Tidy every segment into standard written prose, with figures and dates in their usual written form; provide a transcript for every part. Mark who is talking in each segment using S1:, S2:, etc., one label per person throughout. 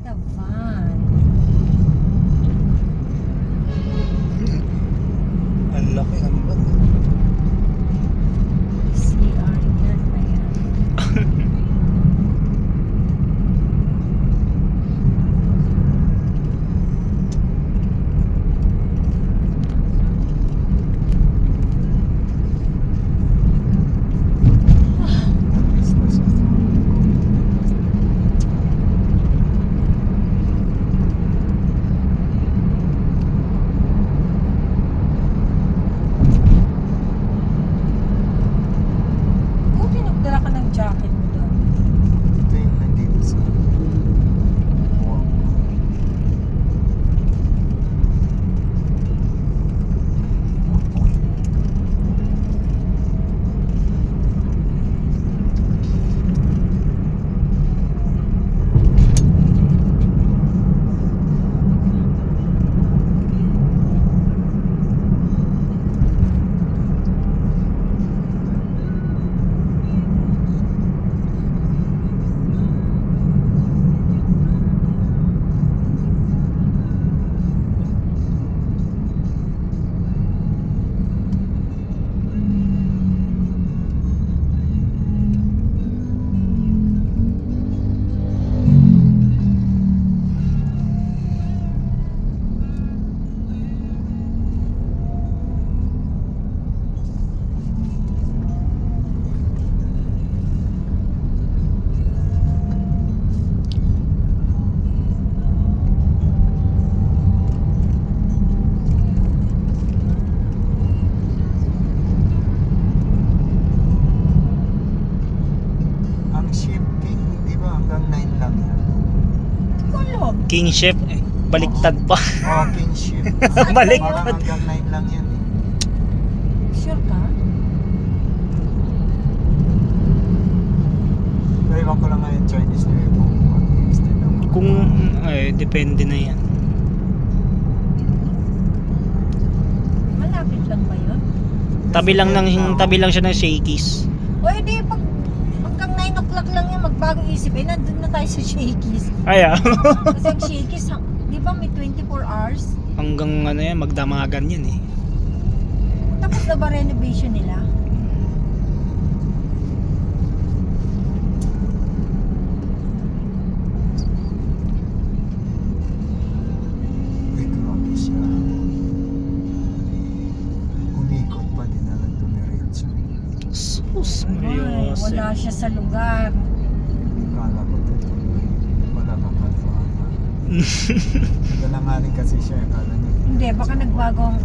S1: the van.
S2: Ang laki ng van.
S1: CR yan pa yan. Buti nagdala ka ng jacket mo doon.
S2: Ito yung nandito sa wall. Ang ship king, di ba hanggang 9 lang yan?
S1: Kulog.
S3: King Chef, baliktad pa.
S2: Oh, king ship.
S3: Balik.
S2: Parang hanggang 9 lang yan eh.
S1: Sure ka?
S2: Pero iwan ko lang ngayon Chinese New Year kung mag-extend ng mga-
S3: Kung, depende na yan.
S1: Malapit lang ba yun?
S3: Tabi lang siya ng Shakey's.
S1: O edi pag hanggang 9 o'clock lang yan, magbago isip. Eh, nandun na tayo sa Shakey's.
S3: Ay,
S1: Kasi ang Shakey's, di ba may 24 hours?
S3: hanggang ano yan, magdamagan yan eh.
S1: Tapos na ba renovation nila?
S2: Uy, grabe siya. Umikot pa din na lang dumiretso.
S3: Sus,
S1: Ay,
S3: Marios.
S1: wala siya sa lugar.
S2: Kala ko totoo. Wala kang kalpaan. Galanganin kasi siya. Kala niya.
S1: Hindi, baka nagbagong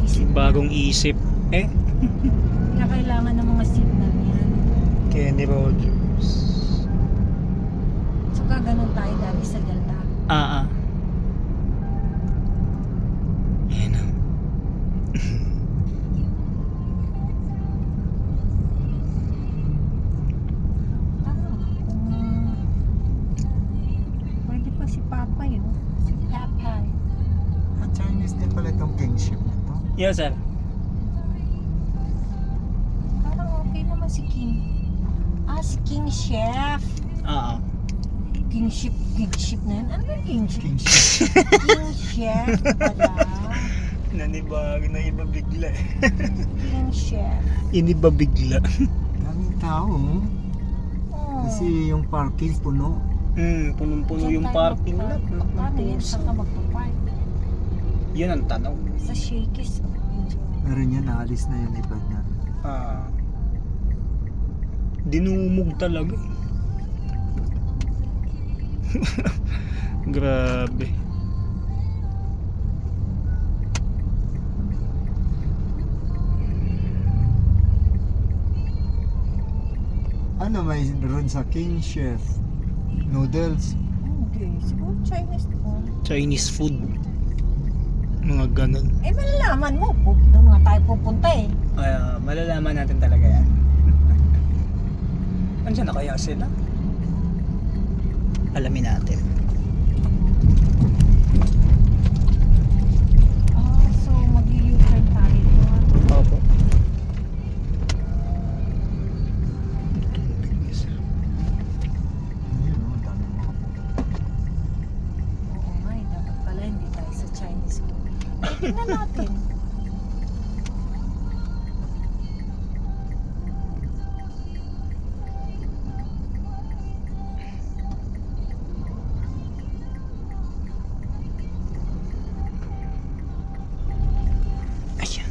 S1: isip.
S3: Bagong isip.
S1: Kaya kailangan ng mga signal yan.
S3: Kenny Rogers.
S1: So, ganun tayo dati sa Delta.
S3: Ayan na.
S1: Pwede pa si Papa yun. Si Papa.
S2: At Chinese din pala itong kingship na to.
S3: Yes, sir.
S1: Parang okay naman si King. Si King Chef. Kingship na yun. Ano yung kingship?
S2: Kingship.
S1: King Chef pala.
S3: Nanibag na iba bigla eh.
S1: King Chef.
S3: Iniba bigla.
S2: Daming tao.
S1: Oh.
S2: Kasi yung parking puno.
S3: Punong-puno
S1: Saan
S3: yung
S1: tayo
S3: parking lot.
S1: magpa- Paano yan? Saan ka magpapark?
S3: Yun ang tanong.
S1: Sa Shakey's.
S2: Meron yan, naalis na yung iba niya.
S3: Dinumog talaga eh. Grabe.
S2: Ano may ron sa King Chef? Noodles.
S1: Hindi. Siguro Chinese po.
S3: Chinese food. Mga ganun.
S1: Eh, malalaman mo. Doon nga tayo pupunta eh.
S3: Malalaman natin talaga yan. Andiyan na kaya sila? Alamin natin.
S1: So mag-u-turn tayo doon.
S3: Opo.
S2: Ayun, ang dami mga puno.
S1: natin.
S3: Ayan.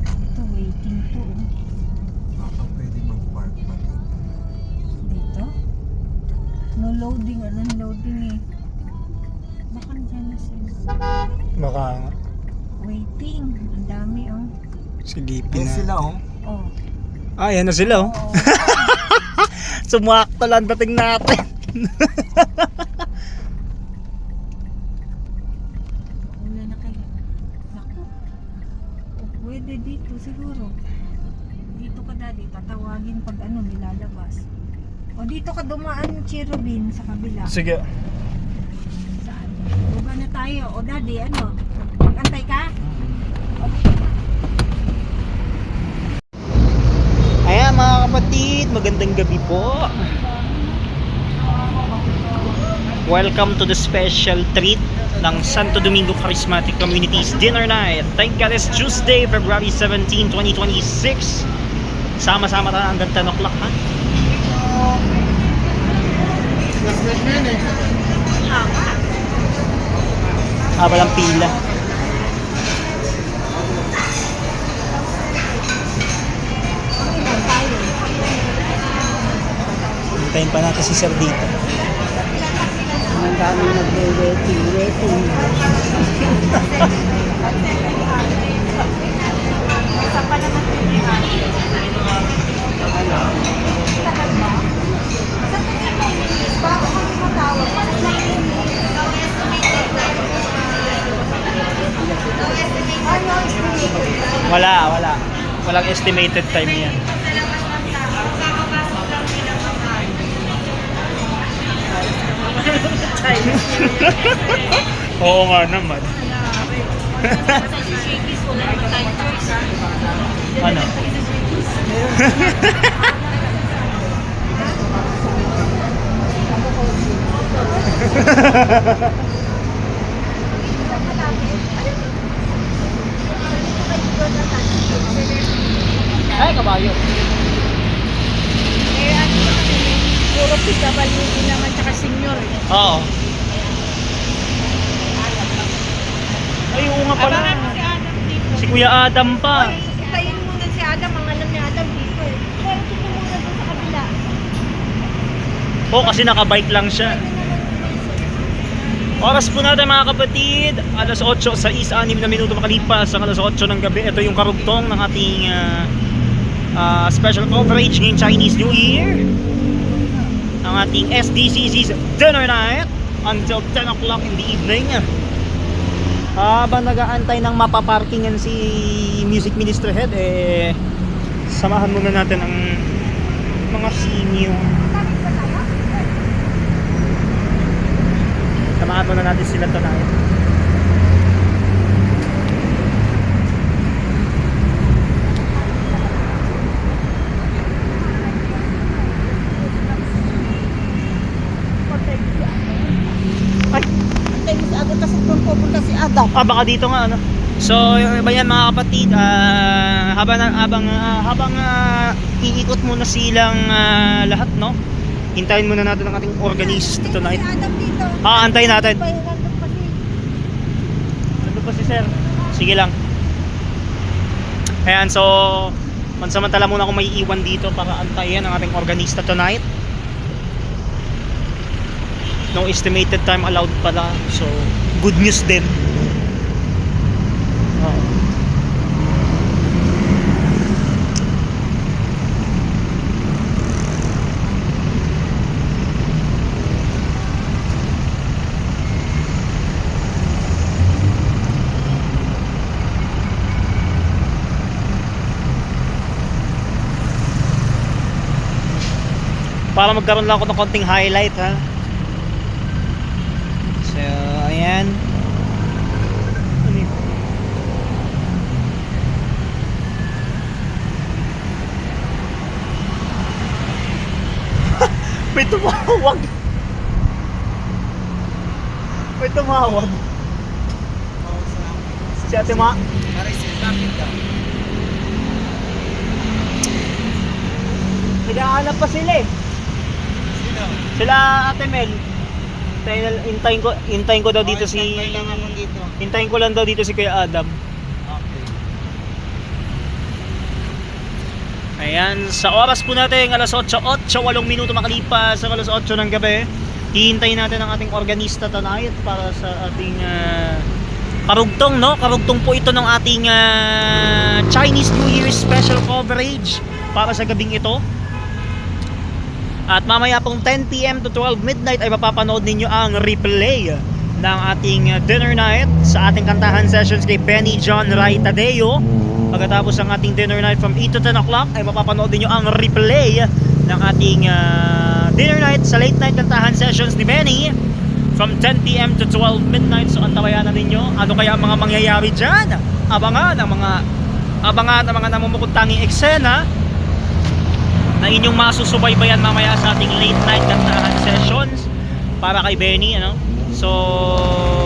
S1: Ito, waiting to.
S2: Baka pwede mag-park pa dito.
S1: Dito? No loading, loading eh. Baka dyan na sila.
S3: Baka nga.
S1: Waiting. Ang dami oh.
S3: Silipin
S2: Eh
S3: na.
S2: sila oh.
S1: Oh.
S3: Ah, ayan na sila oh.
S1: Oo.
S3: Sumakto lang dating natin.
S1: Wala na kayo. Naku. O, pwede dito siguro. Dito ka daddy, tatawagin pag nilalabas. O dito ka dumaan, Cherubin, sa kabila.
S3: Sige.
S1: Saan? Baba na tayo. O daddy, mag-antay ka?
S3: Ayan mga kapatid, magandang gabi po. Welcome to the special treat ng Santo Domingo Charismatic Communities Dinner Night. Thank God it's Tuesday, February 17, 2026. Sama-sama tayo hanggang 10 o'clock ha. Haba lang pila.
S1: Ilan tayo?
S3: Hintayin pa natin si Sir dito.
S1: Ang dami nag-waiting. Isa pa naman
S3: Wala. Walang estimated time yan. Oo nga naman. Ano? Ay, kabayo.
S1: puro PWD naman tsaka senior eh.
S3: Oo. Ay, oo nga pala.
S1: Abangan mo si Adam dito.
S3: Si Kuya Adam pa.
S1: Oy, itayin muna si Adam, ang alam ni Adam dito eh. Kaya ito muna doon sa kabila.
S3: Oo, kasi nakabike lang siya. Oras po natin mga kapatid, alas 8, 6 na minuto makalipas ang alas 8 ng gabi. Ito yung karugtong ng ating special coverage ngayong Chinese New Year. Ang ating SDCC's Dinner Night until 10 o'clock in the evening. Habang nag-aantay ng mapaparkingan si Music Minister Head, samahan muna natin ang mga senior. Samahan muna natin sila tonight. Ay,
S1: Antay mo si Adam kasi doon pupunta si Adam.
S3: baka dito nga ano. So, yan mga kapatid, habang iikot muna silang lahat, no? Hintayin muna natin ang ating organist tonight.
S1: Si Adam dito.
S3: Antayin natin.
S1: Nandun pa si
S3: Nandun pa si Sir. Sige lang. Ayan, so pansamantala muna akong may iwan dito para antayin ang ating organista tonight. No estimated time allowed pala. So, good news din. Oo. Para magkaroon lang ako ng konting highlight ha. So, ayan. Ano yun? May tumawag. May tumawag. Si Ate Ma.
S2: Marisil, bakit ka?
S3: Naghahanap pa sila eh.
S2: Sino?
S3: Sila Ate Mel. Hintayin ko daw dito si...
S2: May lang ako dito.
S3: Hintayin ko lang daw dito si Kuya Adam.
S2: Okay.
S3: Ayan, sa oras po natin, alas 8:08 minuto makalipas sa alas 8 ng gabi. Hihintayin natin ang ating organista tonight para sa ating karugtong, no? Karugtong po ito ng ating Chinese New Year special coverage para sa gabing ito. At mamaya pong 10 PM to 12 midnight ay mapapanood ninyo ang replay ng ating dinner night sa ating kantahan sessions kay Benny John Ray Tadeo. Pagkatapos ng ating dinner night from 8 to 10 o'clock ay mapapanood ninyo ang replay ng ating dinner night sa late night kantahan sessions ni Benny from 10 PM to 12 midnight. So antabayan na ninyo ano kaya ang mga mangyayari dyan. Abangan ang mga namumukod tanging eksena na inyong masusubaybayan mamaya sa ating late night kantahan sessions para kay Benny, ano? So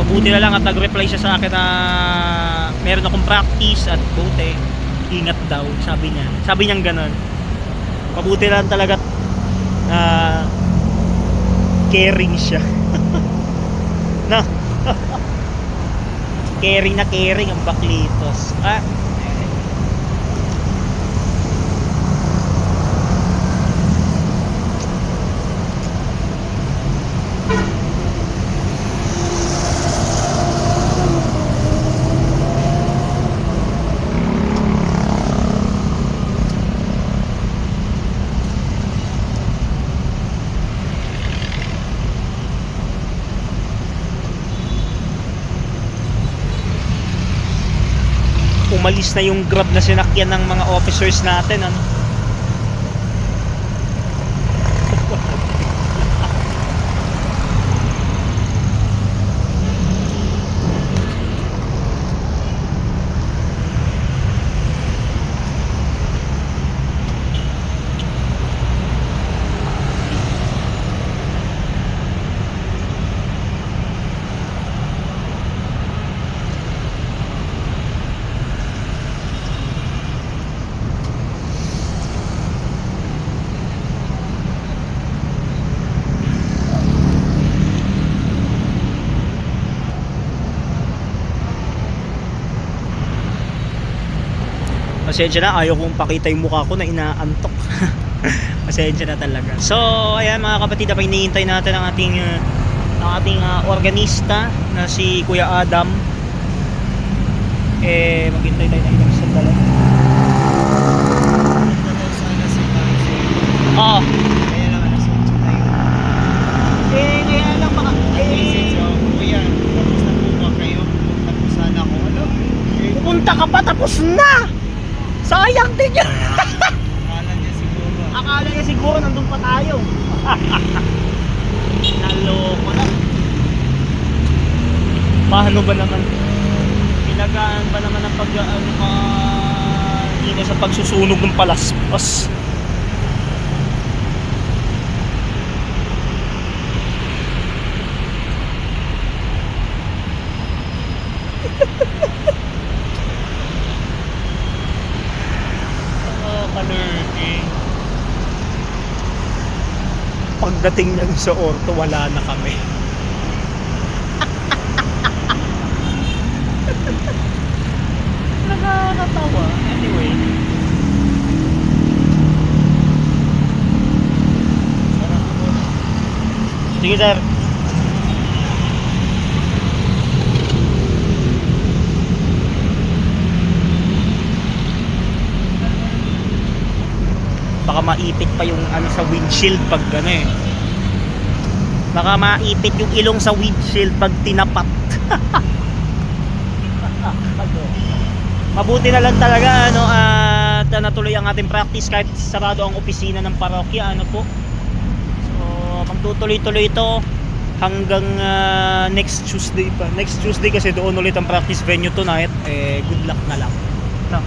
S3: buti na lang at nag-reply siya sa akin na meron akong practice at buti ingat daw, sabi niyang ganun. Mabuti lang talaga caring siya. Na caring ang baklitos. Umalis na yung grab na sinakyan ng mga officers natin, ano? Pasensya na, ayaw kong pakita yung mukha ko na inaantok. Pasensya na talaga. So, ayan mga kapatid, habang hinihintay natin ang ating organista na si Kuya Adam. Maghintay tayo ng ilang sandali. Oo.
S2: Kaya lang alas 8 tayo.
S3: Kaya lang baka...
S2: Kuya, tapos na po ba kayo? Pupunta po sana ako. Ano?
S3: Pupunta ka pa, tapos na! Sayang din yun!
S2: Akala niya siguro.
S3: Nandun pa tayo. Naloko na. Paano ba naman? Pinagaan ba naman ang hindi sa pagsusunog ng palaspas? Pagdating lang sa orto, wala na kami. Nakakatawa. Anyway. Sige, sir. Baka maipit pa yung sa windshield pag baka maipit yung ilong sa windshield pag tinapat. Mabuti na lang talaga at natuloy ang ating practice kahit sarado ang opisina ng parokya, po. So magtutuloy-tuloy ito hanggang next Tuesday pa. Next Tuesday kasi doon ulit ang practice venue tonight. Good luck na lang. No.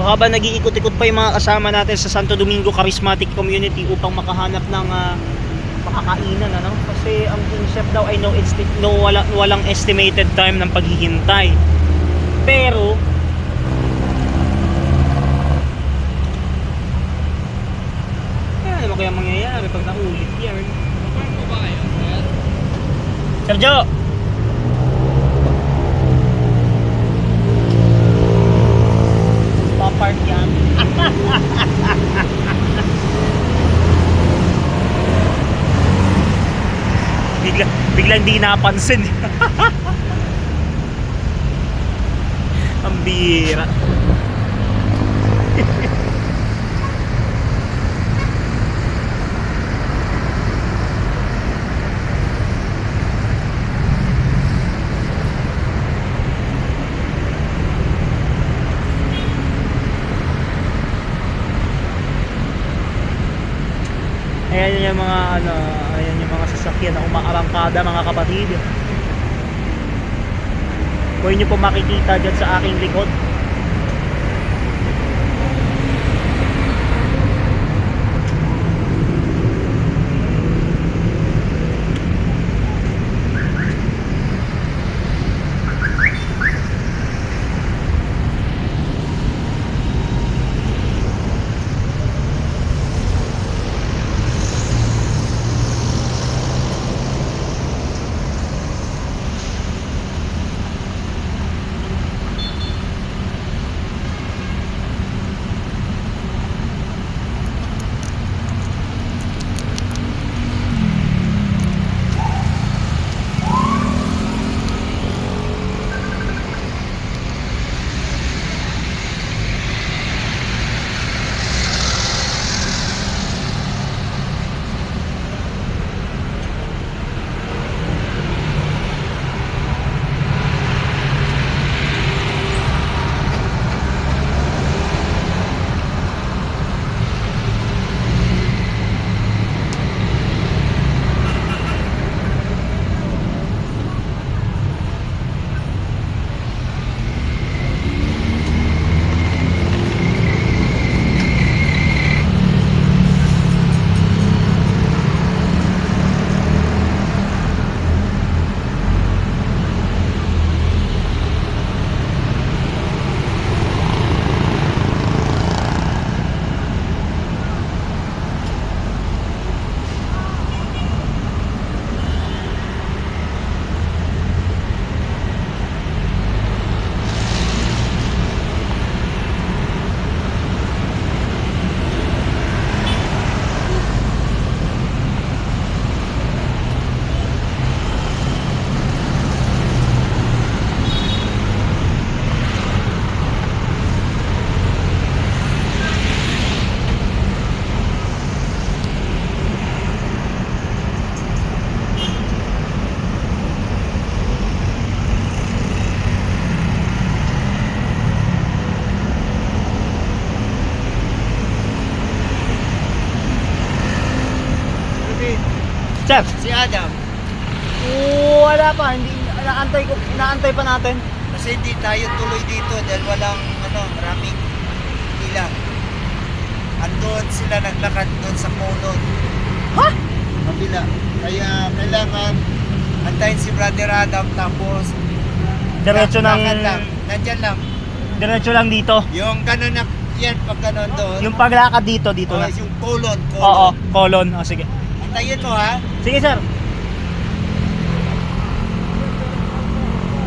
S3: habang nag-iikot-ikot pa yung mga kasama natin sa Santo Domingo Charismatic Community upang makahanap ng makakainan, ano? Kasi ang King Chef daw ay walang estimated time ng paghihintay. Pero ano kaya mangyayari pag naulit yan? Sergio! Papark yan. Biglang di napansin. Ang bira. Ayan yung mga ayan yung mga sasakyan na umaarangkada, mga kapatid. Pwede nyo po makikita dyan sa aking likod. Chef,
S2: Si Adam,
S3: wala pa, hindi inaantay pa natin.
S2: kasi hindi tayo tuloy dito dahil walang maraming pila. Andun sila naglakad doon sa Colon.
S3: Ha?
S2: Kabila. Kaya kailangan antayin si Brother Adam tapos
S3: Diretso
S2: lakad
S3: ng
S2: lang. Nandyan lang.
S3: diretso lang dito.
S2: Yung ganun na yan pag ganun doon.
S3: Yung paglakad dito na.
S2: yung Colon.
S3: Oo, colon. Oh, sige.
S2: Antayin mo ha.
S3: Sige, sir.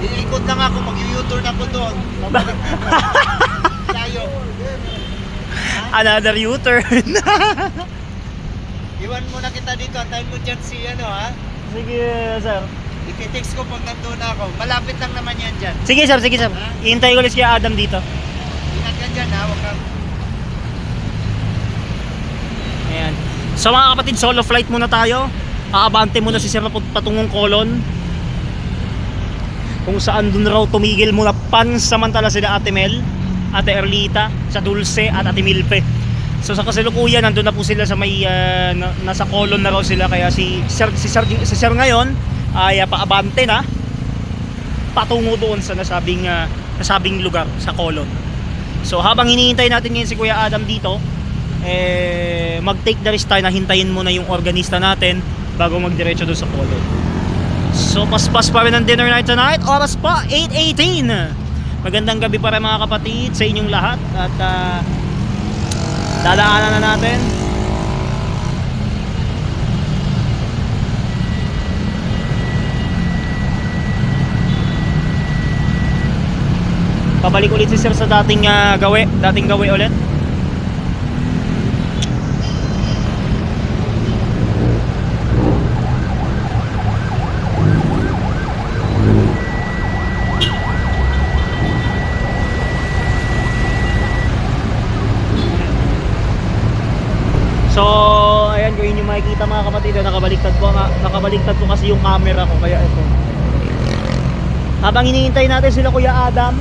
S2: Iikot lang ako, mag-U-turn ako doon. Tayo.
S3: Another U-turn.
S2: Iwan mo na kita dito. Antayin mo dyan si ha.
S3: Sige, sir.
S2: I-text ko pag nandun na ako. Malapit lang naman yan dyan.
S3: Sige, sir. Sige, sir. Ihintay ko ulit si Adam dito.
S2: Ingat ka dyan ha. Huwag kang...
S3: Ayan. So mga kapatid, solo flight muna tayo. Aabante muna si Sir patungong Colon. Kung saan dun raw tumigil muna pansamantala sila Ate Mel, Ate Erlita, sa Dulce at Ate Milpe. So sa kasalukuyan nandun na po sila sa may nasa Colon na raw sila, kaya si Sir ngayon ay paabante na patungo doon sa nasabing lugar sa Colon. So habang hinihintay natin ngayon si Kuya Adam dito, mag-take the risk tayo na hintayin muna yung organista natin bago magdiretso doon sa polo. So paspas pa rin ang dinner night tonight. Oras pa 8:18. Magandang gabi para mga kapatid sa inyong lahat. At dadaanan na natin. Pabalik ulit si sir sa dating gawi ulit. So, ayan kung inyo makikita mga kapatid, nakabaliktad ko kasi yung camera ko, kaya ito. Habang hinihintay natin sila Kuya Adam,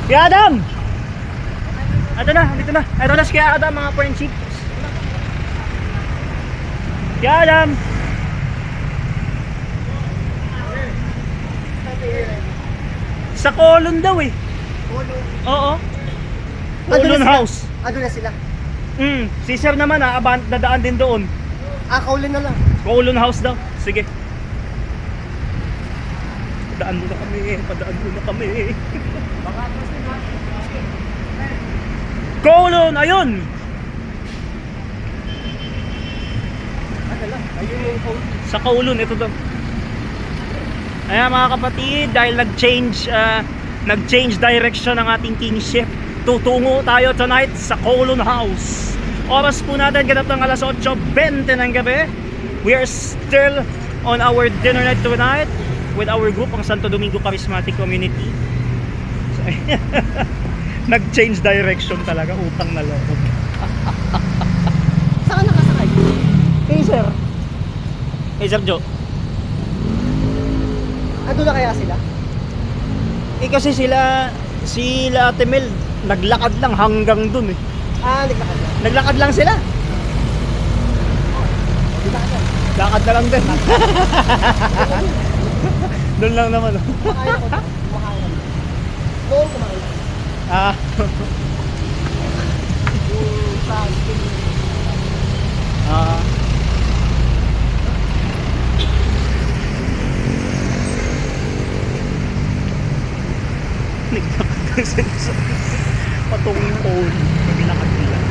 S3: Kuya Adam! Ito na, dito na. Ito na si Kuya Adam, mga friendship. Kuya Adam! Sa Colon daw eh.
S2: Colon.
S3: Oo.
S2: Ano
S3: Colon
S2: na
S3: House.
S2: Ano na sila?
S3: Si sir naman dadaan din doon.
S2: Colon na lang.
S3: Colon House daw. Sige. Padaan muna kami. Colon, ayun!
S2: Ayun yung Colon.
S3: Sa Colon, ito daw. Ayan mga kapatid, dahil nag-change direction ang ating kingship, tutungo tayo tonight sa Colon House. Oras po natin ganap ng alas 8:20 ng gabi. We are still on our dinner night tonight with our group, ang Santo Domingo Charismatic Community. So, nag-change direction talaga, utang na loob.
S2: Saan nakasakay?
S3: Hey sir. Hey sir Joe.
S2: Ando na kaya sila?
S3: Kasi sila Ate Mel, naglakad lang hanggang dun eh.
S2: Naglakad na.
S3: Naglakad lang sila. Lakad na lang din. Doon lang naman.
S2: Kumakain ako. Noon kumain.
S3: Naglakad sila sa patungong phone. Naglakad nila.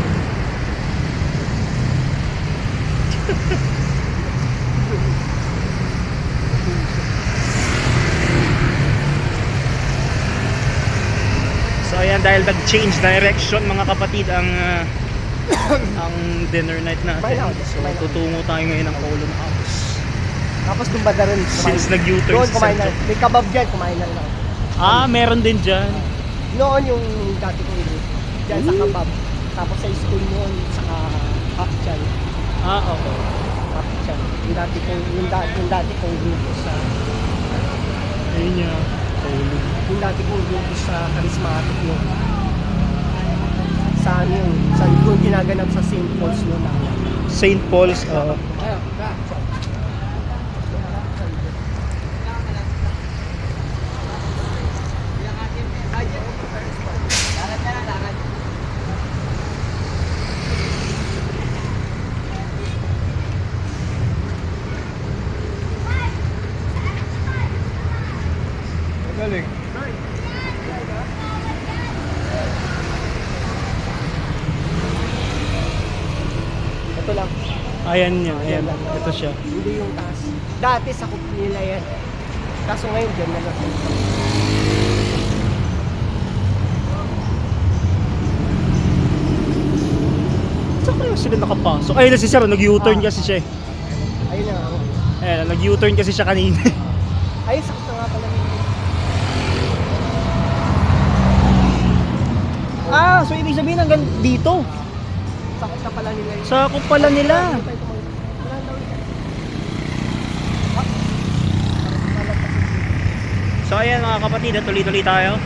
S3: So ayan, dahil nag-change direction mga kapatid ang dinner night natin. So tutungo tayo ngayon ng Colon House.
S2: Tapos dumba na rin.
S3: Since nag-U-turn
S2: Doon
S3: sa
S2: kumain na.
S3: Santo.
S2: May kabab dyan, kumain na rin ako.
S3: Meron din dyan.
S2: Noon yung dati kong group. Dyan sa kabab. Tapos sa school noon, saka half chan.
S3: Okay.
S2: Half chan. Yung dati kong grupo sa...
S3: Ayun niya.
S2: Yung dati kong grupo sa charismatic yun. Sa ano yun? Sa yung ginaganap sa St. Paul's noon lang.
S3: St. Paul's.
S2: Galing. Ito lang.
S3: Ayan niya. Ayan. Ito siya.
S2: Hindi yung taas. Dati sa kup nila yan. Kaso ngayon dyan na lang.
S3: Saan kayo sila nakapasok. Ayun na si Sir, nag-U-turn kasi siya eh.
S2: Ayun na ako.
S3: Ayun, nag-U-turn kasi siya kanina.
S2: Ayun, sakit na nga pala.
S3: Ah, so ibig sabihin hanggang dito.
S2: Sakit na pala nila yun.
S3: Sakop pala nila. So ayan mga kapatid, tuloy-tuloy tayo.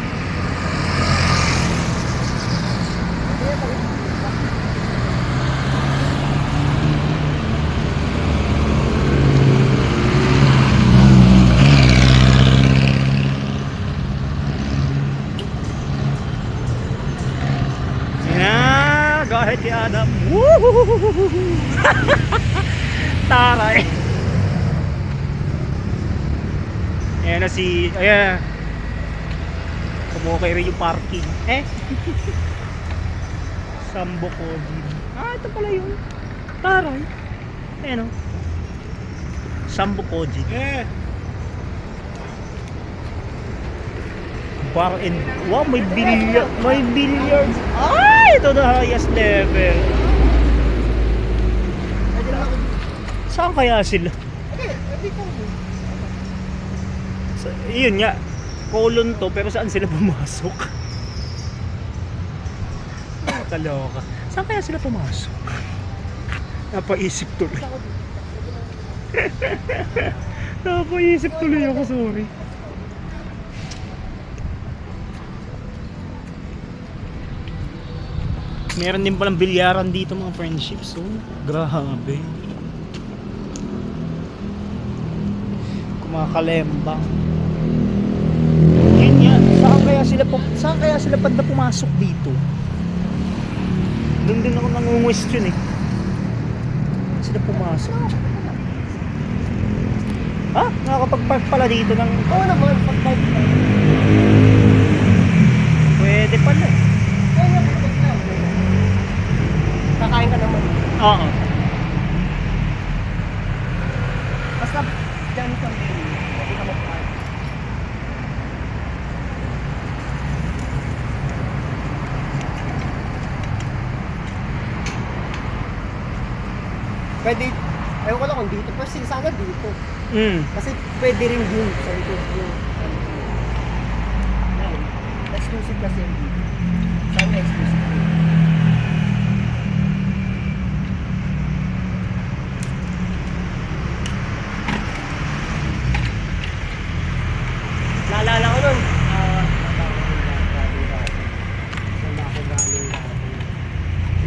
S3: Yeah, go ahead kay Adam. Woo! Taray. Ayan na si, ayan. Kumukay rin yung parking. Eh? Sambo ko. Ah, ito pala yung taray. Ayan o. Sambo Koji.
S2: Eh!
S3: Bar and, wow, may billiard. May billiards. Ay, ito the highest level. Saan kaya sila? Yun nga, colon to, pero saan sila pumasok? Kaloka. Saan kaya sila pumasok? Napaisip tuloy. Napaisip tuloy ako, sorry. Meron din palang bilyaran dito mga friendships, so grabe. Kumakalembang. Yun nga, saan kaya sila pagda pumasok dito? Doon din ako nangungwestiyon eh. Saan sila pumasok? Ha? Nakakapag-park pala dito ng...
S2: Oo naman, pag-park na.
S3: Pwede pala eh.
S2: Kakain ka naman.
S3: Oo.
S2: Basta dyan ka pwede ka mag-park. Pwede, ayaw ko lang kung dito, pero sana dito. Kasi pwede rin yun sa likod yun. Exclusive kasi yun dito. Sana exclusive yun. Naalala ko nun,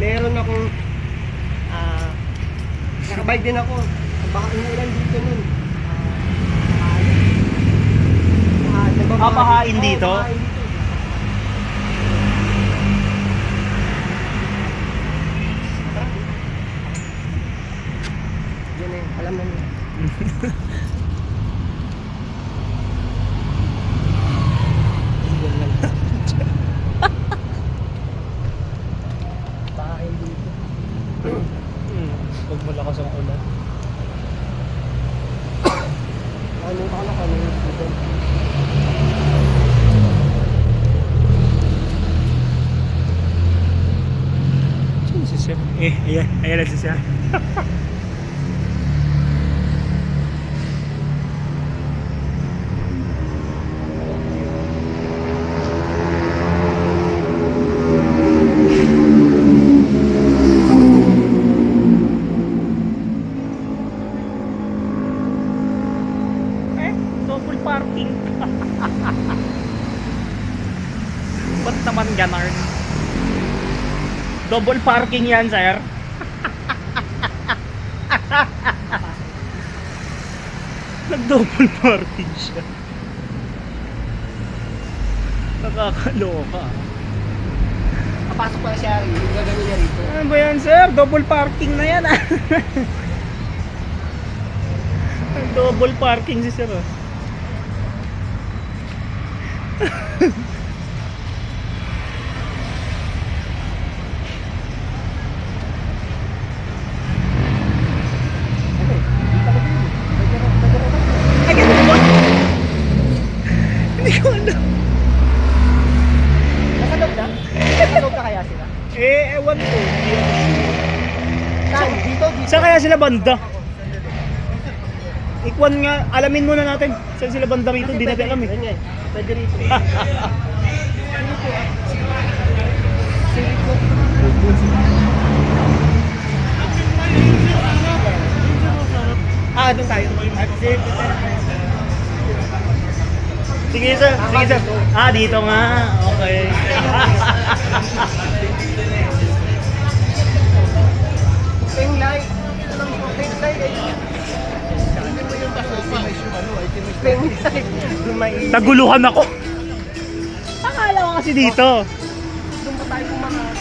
S2: meron akong nakabike din ako. Baka inulan dito nun.
S3: Papahain dito?
S2: Papahain dito. Yan eh, alam na niya. Papahain dito.
S3: Pag malakas ang ulan.
S2: Ano ka na kami dito?
S3: Sino si Sir? Ayan na si Sir. Double parking. Ba't naman ganun? Double parking yan, sir. Nag-double parking siya. Nakakaloka.
S2: Kapasok pa siya, yung gagawin niya rito.
S3: Ano ba yan, sir? Double parking na yan, ah. Double parking si sir, ah. Ay, ganun ba? Hindi ko alam.
S2: Nasa loob na? Nasa loob na kaya sila?
S3: Ewan ko. sila banda? Ikwan nga, alamin muna natin. Saan sila banda rito? Hindi natin alam eh.
S2: Pwede rito. Doon tayo.
S3: Sige sir, sige sir. Dito nga. Okay.
S2: Pink light. Ito lang po, pink light. Hindi mo yung pink light. Lumay.
S3: Naguluhan ako. Akala ko kasi dito.
S2: Doon pa tayo kumakas.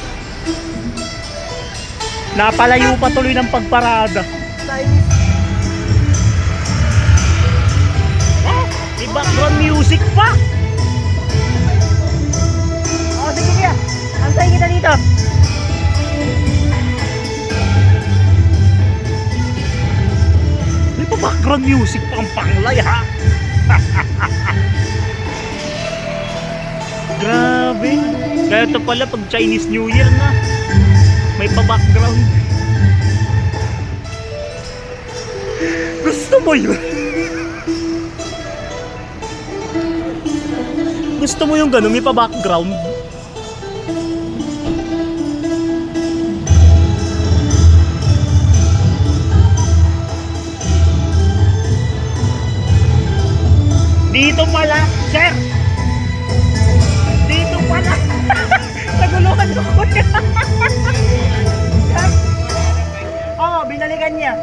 S3: Napalayo pa tuloy ng pagparada.
S2: Chinese.
S3: May background music pa. Sige kaya. Antay kita dito. May pa background music pa ang panglay ha. Grabe. Kaya ito pala pag Chinese New Year na. May pa background. Gusto mo yun? Gusto mo yung gano'n, may pa-background? Dito pala, sir! Dito pala! Naguluhan ako niya! Oo, binalikan niya.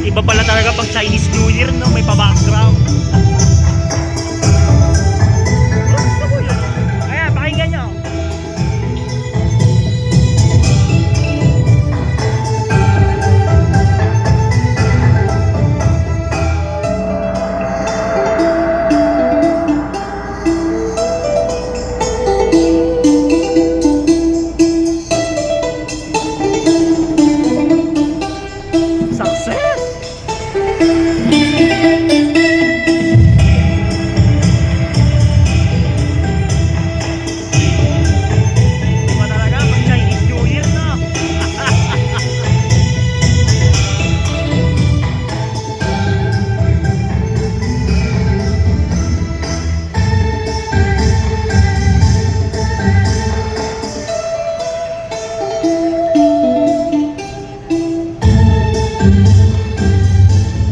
S3: Iba pala talaga pag Chinese New Year, no? May pa-background. Ayan, pakinggan nyo. Success! Iba talaga pag Chinese New Year, no?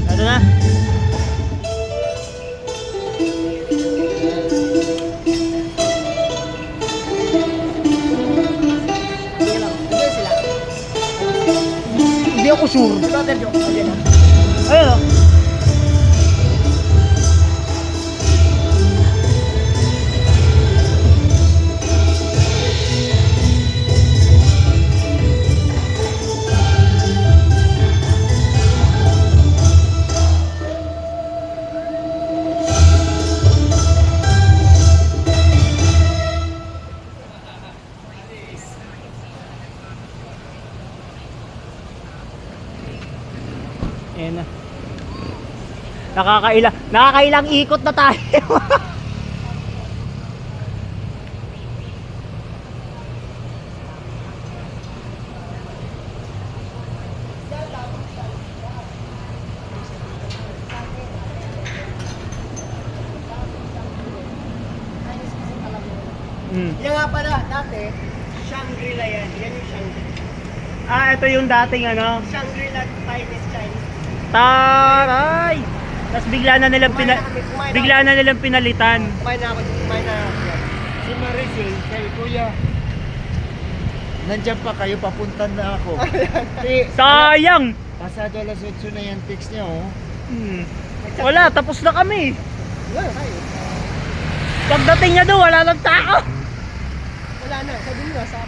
S3: Ano na? Hindi ako sure. Ayun o. Ayan na. Nakakailang ikot na tayo.
S2: Yan nga pala, dati, Shangri-La yan. Yan yung Shangri-La.
S3: Ito yung dating ano.
S2: Shangri-La Chinese.
S3: Taray! Tapos bigla na nilang pinalitan.
S2: Kumain na ako. Si Maricel, kay Kuya. Nandiyan pa kayo, papuntan na ako.
S3: Sayang!
S2: Pasado alas 8 na yan, text niya oh.
S3: Wala, tapos na kami.
S2: Wala kayo.
S3: Pagdating niya doon, wala nang tao.
S2: Wala na, sabi nyo, sa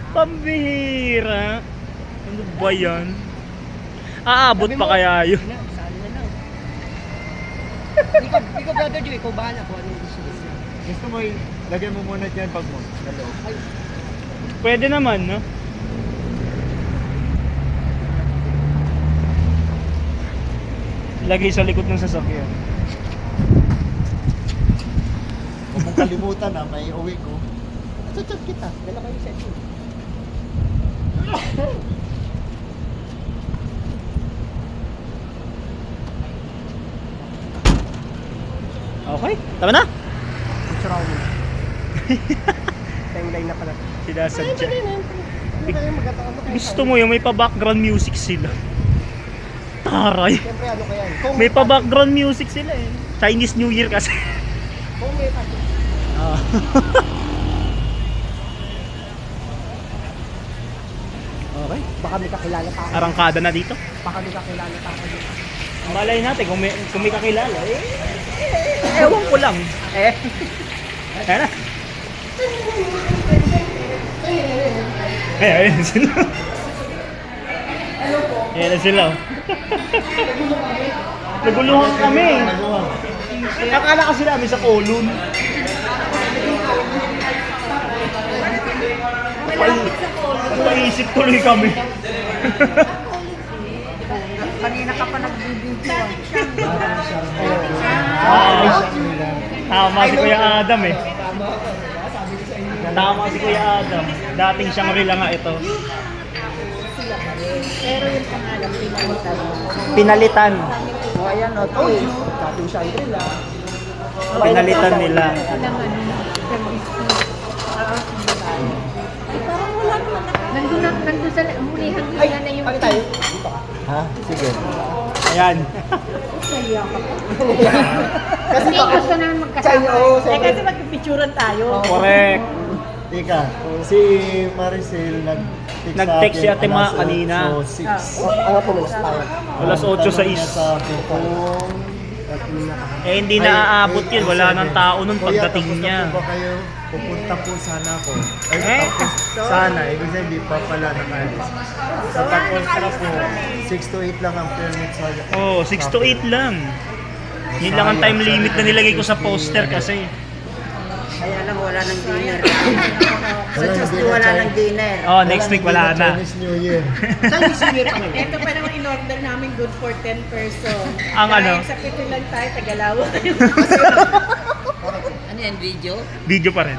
S3: Pambihira. Ano ba yan? Aabot pa kaya yun?
S2: Sali na lang.
S4: Ikaw brother Joe, ikaw bahala kung ano yung gusto mo.
S2: Gusto mo, lagyan mo muna dyan pag mo. Hello.
S3: Pwede naman, no? Lagay sa likod ng sasakyan.
S2: Huwag mong kalimutan na may uwi ko. Chat kita.
S4: Dala kayo sa inyo.
S3: Okay, tama na?
S4: Picture ako muna. Timeline na pala.
S3: Sinasadya.
S4: Ano kayo magkataon na kayo?
S3: Gusto mo yung may pa-background music sila. Taray.
S4: Siyempre ano kaya? Kung
S3: May pa-background music sila eh. Chinese New Year kasi.
S4: Kung may pato.
S3: Ah. Okay.
S4: Baka may kakilala pa ako.
S3: Arangkada na dito.
S4: Baka may kakilala pa ako dito.
S3: Malay natin kung may kakilala. Ewan ko lang. Ayan na. Ayan sila. Ayan na sila. Naguluhan kami. Akala kasi namin sa Kolon. Paisip tuloy kami.
S1: Kanina ka pa nagbibideo.
S3: Tama si Kuya Adam eh. Tama si Kuya Adam. Dating Shangri-La nga ito.
S1: Pero yung pangalan, pinalitan.
S3: Pinalitan.
S4: O ayan o, ito eh. Dating Shangri-La.
S3: Pinalitan nila.
S1: Ilang ano, service fee. Ay, parang wala naman nandun sa hulihan
S4: Ay,
S1: na yung
S4: ano tayo? Dito ka.
S2: Ha? Sige.
S3: Ayan.
S1: Saya ka.
S4: Kasi
S1: Hindi,
S4: baka...
S1: gusto naman
S4: China,
S1: magkasama.
S4: oo.
S1: Eh, kasi magpipicturan tayo.
S3: Correct.
S2: Tika, si Maricel
S3: Nag-text si Ate Ma kanina.
S2: So, 6.
S4: Ano po mas tayo?
S3: Alas 8 sa is.
S2: Sa akin kung...
S3: Eh hindi na aabot yun. Wala nang tao nun pagdating niya.
S2: Kuya, kayo? Pupunta po sana ako. Ay,
S3: Eh?
S2: tapos sana. Ibig sabihin, di pa pala nakalis. Sa tapos na po, 6 to 8 lang ang permit sa...
S3: Oh, 6 to 8 lang. Yun lang ang time limit na nilagay ko sa poster kasi.
S5: Kaya lang wala nang dinner. Sa
S2: Wala
S5: Tuesday
S2: nang
S5: wala
S2: dinner.
S5: nang dinner.
S3: Oh, next week wala na.
S2: Chinese New Year.
S4: Chinese New Year pa ngayon.
S6: Ito pa naman in-order namin good for 10 person.
S3: Ang ano?
S6: Dahil sa pito lang tayo, Tagalawa tayo.
S5: Ano yan, video?
S3: Video pa rin.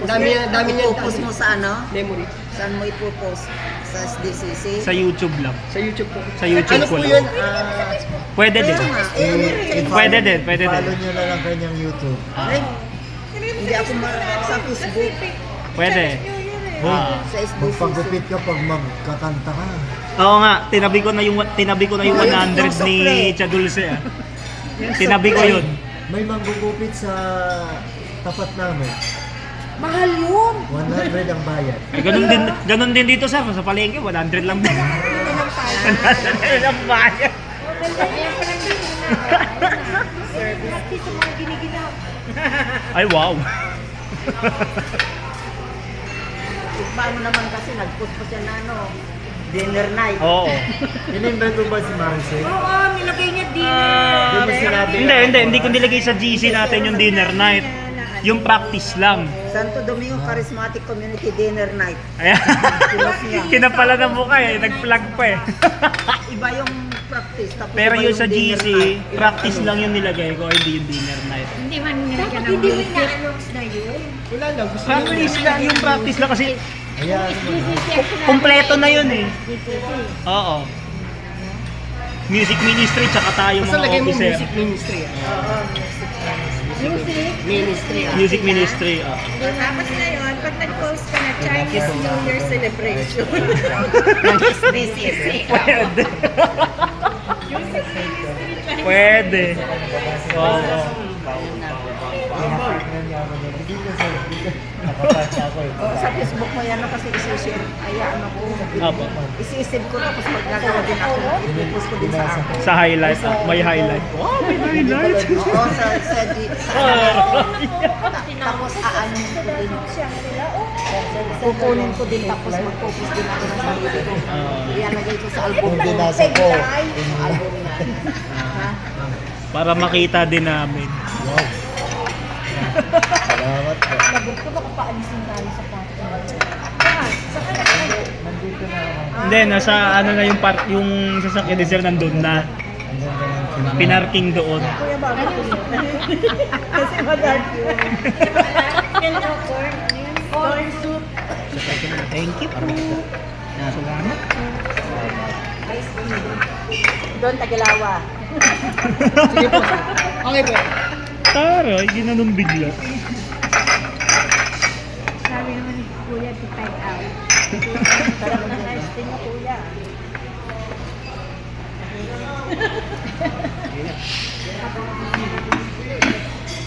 S4: Dami niyan.
S5: Ipopost mo sa ano?
S4: Memory.
S5: Saan mo ipopost? Sa SDCC?
S3: Sa YouTube lang.
S4: Sa YouTube po.
S3: Sa YouTube
S4: Ano
S3: ko
S4: po
S3: lang.
S4: yun?
S3: Pwede din. Pwede din, pwede din.
S2: Follow nyo na lang kanyang YouTube.
S5: Ay, hindi ako sa Facebook.
S3: Pwede. Ah.
S5: Sa SDCC.
S2: Magpagupit ka pag magkakanta ka.
S3: Oo nga, tinabi ko na yung 100 ni Tia Dulce ah. Tinabi ko yun.
S2: May manggugupit sa tapat namin.
S1: Mahal yun.
S2: 100 ang bayad.
S3: Eh, ganun din dito sa palengke, 100 lang din. 100 lang bayad.
S1: Ayan pa lang din. Service fee sa mga giniginaw.
S3: Ay wow.
S5: Paano naman kasi nag-post pa siya na ano, dinner night.
S3: Oo.
S2: Inimbento ba si Maricel?
S1: Oo, nilagay niya dinner.
S2: Di mo sinabi.
S3: Hindi ko nilagay sa GC natin yung dinner night. Yung practice lang.
S5: Santo Domingo Charismatic Community Dinner Night.
S3: Ayan.
S5: Pinost niya.
S3: Kinapala ng mukha eh, nag-plug pa eh.
S5: Iba yung practice. Tapos
S3: Pero
S5: iba
S3: yung sa
S5: dinner
S3: GC,
S5: night.
S3: practice lang yung nilagay ko, hindi yung dinner night.
S1: Hindi man nilagyan ng music. Na yun.
S4: Wala lang. Gusto niyo
S3: Practice lang, yung practice lang kasi
S2: Ayan.
S3: kompleto na yun eh. Oo. Music ministry tsaka tayo
S4: Basta
S3: mga
S4: lagay mo
S3: officer.
S4: music ministry.
S1: Music.
S4: Ministry.
S3: Music ministry.
S6: Tapos ngayon, pag nag-post ka na Chinese New Year celebration.
S5: SDCC.
S3: Pwede. Pwede. Oo.
S5: Sa Facebook mo yan kasi isi-share. Ayaan ako.
S3: Apo.
S5: Isi-save ko tapos magagawa din ako. I-post ko din sa akin.
S3: Sa highlight, may highlight. Wow, may highlight.
S5: Oo, tapos aanin ko din. Kukunin ko din tapos mag-focus din ako ng sarili ko. Ilalagay ko sa album
S2: Kung
S5: ko.
S2: binasa ko.
S5: Yung album na. Ha?
S3: Para makita din namin.
S2: Wow. Salamat po.
S1: Labog ko baka paalisin tayo sa parking.
S2: Nandito na ako.
S3: Hindi, nasa ano na yung yung sasakyan ni Sir nandun na.
S2: Ang ganda ng
S3: Pinarking doon.
S6: Kuya ba? Kasi mag-art yun. Corn soup.
S3: Thank you po. Salamat.
S5: Doon, Tagilawa.
S4: Sige po, sir. Okay po.
S3: Taray, ginanong bigla.
S1: Sabi naman ni Kuya to type out.
S5: Talagang nice din mo, Kuya.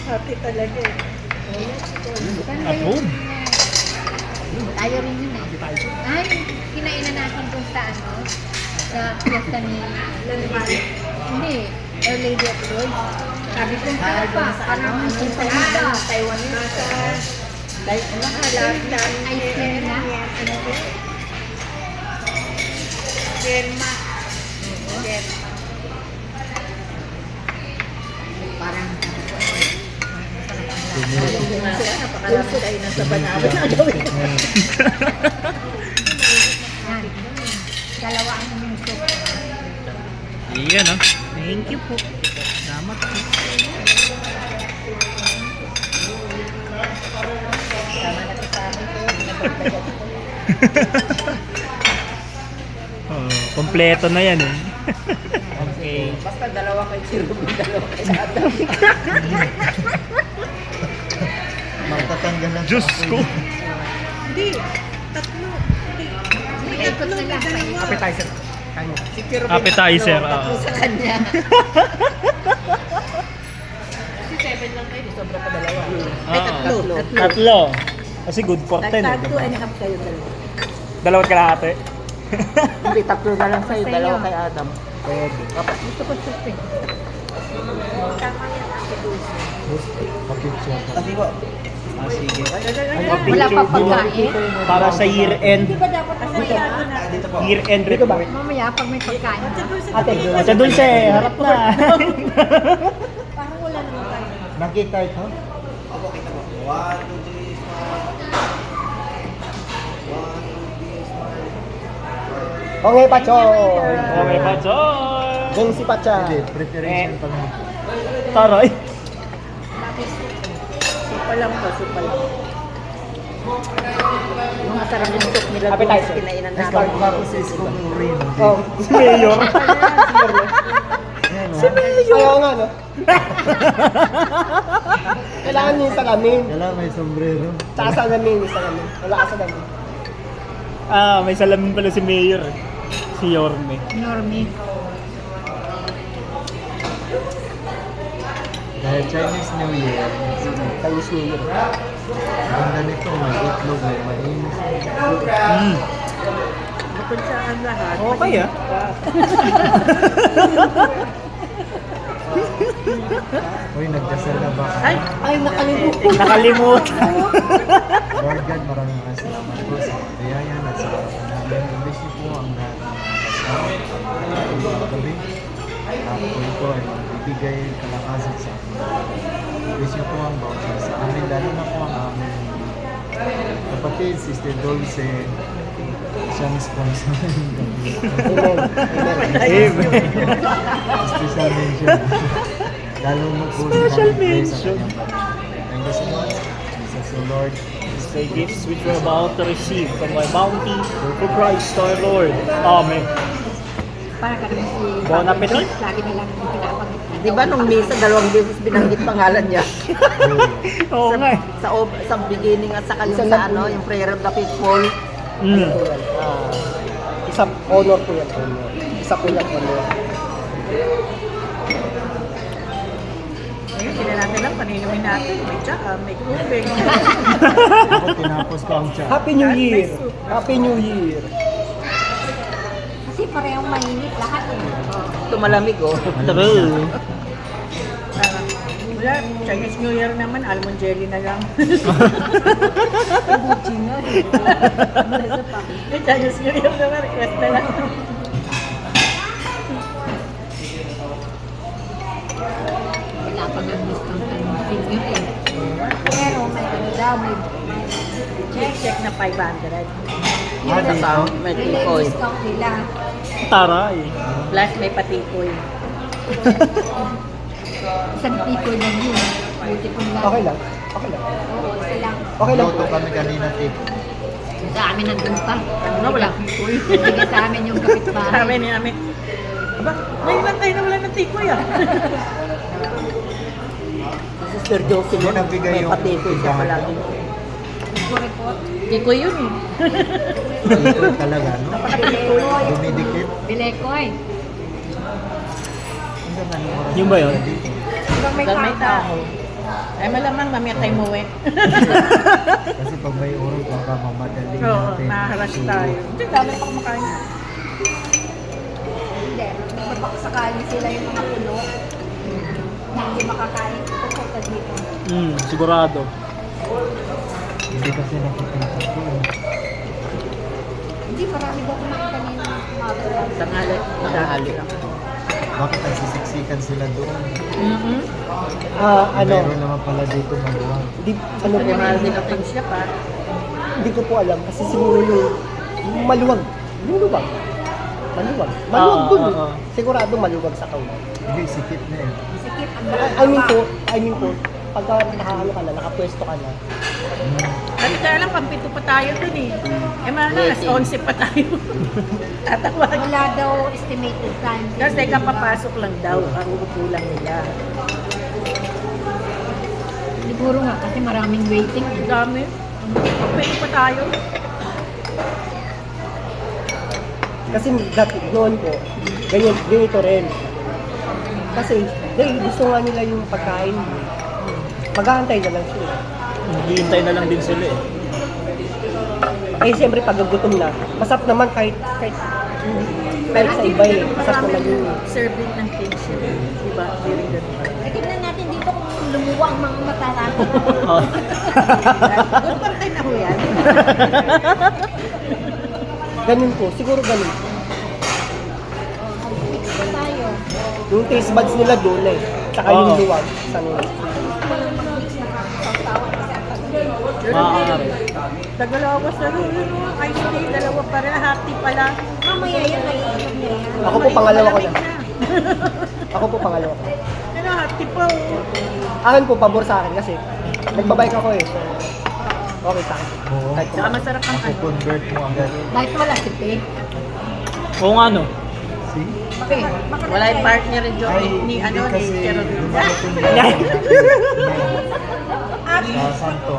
S6: Happy talaga eh.
S3: Approve.
S7: Tayo rin yun eh. Ay, kinainan natin kung sa ano, sa piyesta ni hindi, Our Lady of Lords. Sabi ko, sarap pa, parang ang sinta
S5: Taiwan yun. Like,
S7: ice cream na.
S6: Yerma.
S7: Parang
S5: napakalapit ay nasa banana na gawin.
S7: yan. Dalawa ang minuto.
S3: Iyan ah. Thank you po. Salamat po.
S5: Tama na ito sa amin ko. Nabagdagan ko.
S3: Kompleto na yan eh. Okay.
S5: Basta dalawa kay Chirubin, dalawa kay Adam.
S2: Magtatanggal lang.
S3: Diyos ko.
S6: Hindi. Tatlo.
S7: Ikot na lang.
S4: Appetizer. Kain mo.
S5: Si Chirubin,
S3: Appetizer,
S5: tatlo
S3: oo.
S5: sa kanya. Si Seven lang kayo, sobra pa dalawa. Ay, tatlo.
S3: Tatlo. Kasi good for 10 eh.
S5: Tag-2
S3: diba?
S5: and a half kayo dalawa.
S3: Dalawat kalahati.
S5: Hindi, tatlo na lang sa'yo, dalawa kay Adam.
S3: Pwede.
S5: Kapag gusto ko soup eh.
S2: Papicture. Kasi po.
S3: Ah, sige.
S7: Wala pa pagkain.
S3: Para sa year-end.
S1: Di ba dapat mamaya?
S2: Dito po.
S3: Year-end report.
S7: Mamaya pag may pagkain na.
S3: Ate Dulce, harap na.
S1: Parang wala naman tayo.
S2: Nakita ito?
S8: Opo, kita mo. 1, 2, 3, smile. 1, 2, 3, smile.
S4: Okay, Pachoy.
S3: Okay pa, Joy.
S4: Kung si Pacha.
S2: Hindi, preparation pa lang.
S3: Taray.
S5: Supa lang to, supa lang. Yung masarap yung soup nila doon,
S4: Appetizer.
S5: kinainan namin.
S2: Start pa ako sa school rin.
S4: Oh,
S3: Si Mayor.
S2: Si Mayor.
S4: ayaw nga, no? Kailangan niya yung salamin.
S2: Kailangan may sombrero.
S4: Tsaka salamin, yung salamin. Wala ka salamin.
S3: Ah, may salamin pala si Mayor. Si Yorme.
S7: Normie.
S2: Dahil Chinese New Year,
S4: Chinese New Year.
S2: ganda nito, may itlog, may mainis.
S5: Bukod sa ang lahat.
S3: Okay ah.
S2: Uy, nagdasal na ba
S5: Ay,
S2: kayo?
S5: ay, nakalimutan.
S3: Nakalimutan.
S2: Lord God, maraming salamat po sa kayayan at sa namin. Bless niyo po ang lahat ng mga kasama sa gabi. Ako ito ay magbibigay kalakasan sa amin. Bless niyo po ang bawat isa sa amin, lalo na po ang aming kapatid, Sister Dulce. Siyang sponsor ng gabi.
S4: Amen.
S2: Special mention. Lalo na po
S3: Special
S2: sa kanyang
S3: mention.
S2: pamilya. Thank you so much. Jesus the Lord.
S3: The gifts which we're about to receive from my bounty through Christ our Lord. Amen.
S7: Para ka naman si
S3: Bon appetit.
S7: Lagi nilang pinapanggit.
S5: Di ba nung misa, dalawang beses binanggit pangalan niya?
S3: Oo nga eh.
S5: Sa beginning at saka yung sa ano, yung prayer of the faithful.
S3: Mm.
S4: Isa honor po yan. Honor. Isa po yan honor.
S6: Ayun, sila natin lang, paninumin natin. May tsaka, may kubing.
S2: Ako tinapos ko ang chat.
S4: Happy New Year! Happy New Year!
S7: Kasi parehong mainit lahat eh.
S5: Tumalamig oh.
S3: True.
S6: Wala, Chinese New Year naman, almond jelly na lang.
S1: Buchi na eh.
S6: Chinese New Year naman, request na lang.
S7: pag nag-discount tayo ng senior eh.
S1: Pero may ano daw, may
S5: Check na 500.
S2: Discount?
S5: May
S1: may
S5: tikoy.
S1: discount nila.
S3: Taray.
S5: Plus may patikoy.
S7: Isang tikoy lang yun. Buti kong lang.
S4: Okay lang. Okay lang.
S1: Oo, silang.
S4: Okay lang.
S2: Luto kami kanina, tip.
S7: Sa amin nandun pa.
S5: Ano, wala tikoy.
S7: Bigay sa amin yung kapitbahay.
S5: Sabi ni namin, aba, ngayon lang tayo na wala ng tikoy ah. Si Sir Josie
S2: Yun ang bigay
S5: may
S2: yung
S5: patikoy siya
S2: tigahan.
S5: palagi.
S1: Report.
S5: Tikoy yun eh.
S2: Ito talaga, no?
S5: Patikoy.
S2: Dumidikit.
S7: Bilekoy.
S3: Yung ba yun?
S1: Hanggang may
S5: Hanggang may
S1: tao.
S5: taho. Ay malamang mamaya tayo muwi.
S2: Kasi pag may urong, baka mamadali
S5: Oo,
S2: natin.
S5: maharas tayo. Hindi, dami pa kumakain.
S1: Hindi. Baka sakali sila yung mga puno. Na hindi makakain. Pupunta dito.
S3: Sigurado.
S2: Hindi kasi nakikita ko.
S1: Hindi, marami daw kumain kanina. Kumakain.
S5: Tanghali lang.
S2: Bakit nagsisiksikan sila doon?
S4: Ano,
S2: Mayroon naman pala dito maluwang.
S4: di, ano po,
S5: Kaya mahal din ang siya pa.
S4: hindi ko po alam kasi siguro yung maluwag. Yung luwag. Maluwag. Maluwag dun eh. Sigurado maluwag sa kawan.
S2: Hindi, sikip na eh.
S1: Sikip ang
S4: I mean po, pagka nakaano ka na, nakapwesto ka na,
S5: Kasi kaya lang, pampito pa tayo dun eh. Eh mana, alas 11 pa tayo. Tatawag.
S1: Wala daw estimated time.
S5: Kasi kapapasok lang daw, ang upo lang nila.
S7: Siguro nga kasi maraming waiting.
S5: Ang dami. Pampito pa tayo.
S4: kasi dati, noon po, ganito rin. Kasi, gusto nga nila yung pagkain. Mag-aantay na lang sila.
S3: Hihintay na lang din sila eh.
S4: Eh, siyempre, pag gutom na, masarap naman kahit sa iba eh. Masarap naman yun eh.
S5: Serving ng kitchen. Diba? Very good.
S1: Eh, tignan natin dito kung lumuwa ang mga mata natin.
S5: Good part na ho yan.
S4: Ganun po, siguro ganun.
S1: Dito tayo.
S4: Yung taste buds nila doon eh. Tsaka yung
S3: Oo.
S4: luwag. Sa nila.
S1: Mag-mix na sasawa kasi ang tagal.
S3: Maaari.
S5: Dagalawa sa yun, ice tea, dalawa pa rin, hati pala.
S1: Mamaya yan, naiinom niya yan.
S4: Ako po, pangalawa ko na.
S5: Malamig
S4: Ako po, pangalawa ko.
S5: Ano, hati pa oh.
S4: Akin po, pabor sa akin kasi nagbabike ako eh. So, okay sa akin.
S2: Oo.
S4: Kahit
S5: Saka masarap ang ano.
S2: Convert mo agad.
S7: Bakit wala si Pe?
S3: Oo nga no.
S2: See?
S1: Bakit? Bakit
S5: Wala yung partner ni Jo,
S2: Ay,
S5: ni ano,
S2: hindi
S5: ni
S2: kasi
S5: Carol.
S2: dumarating sa Santo.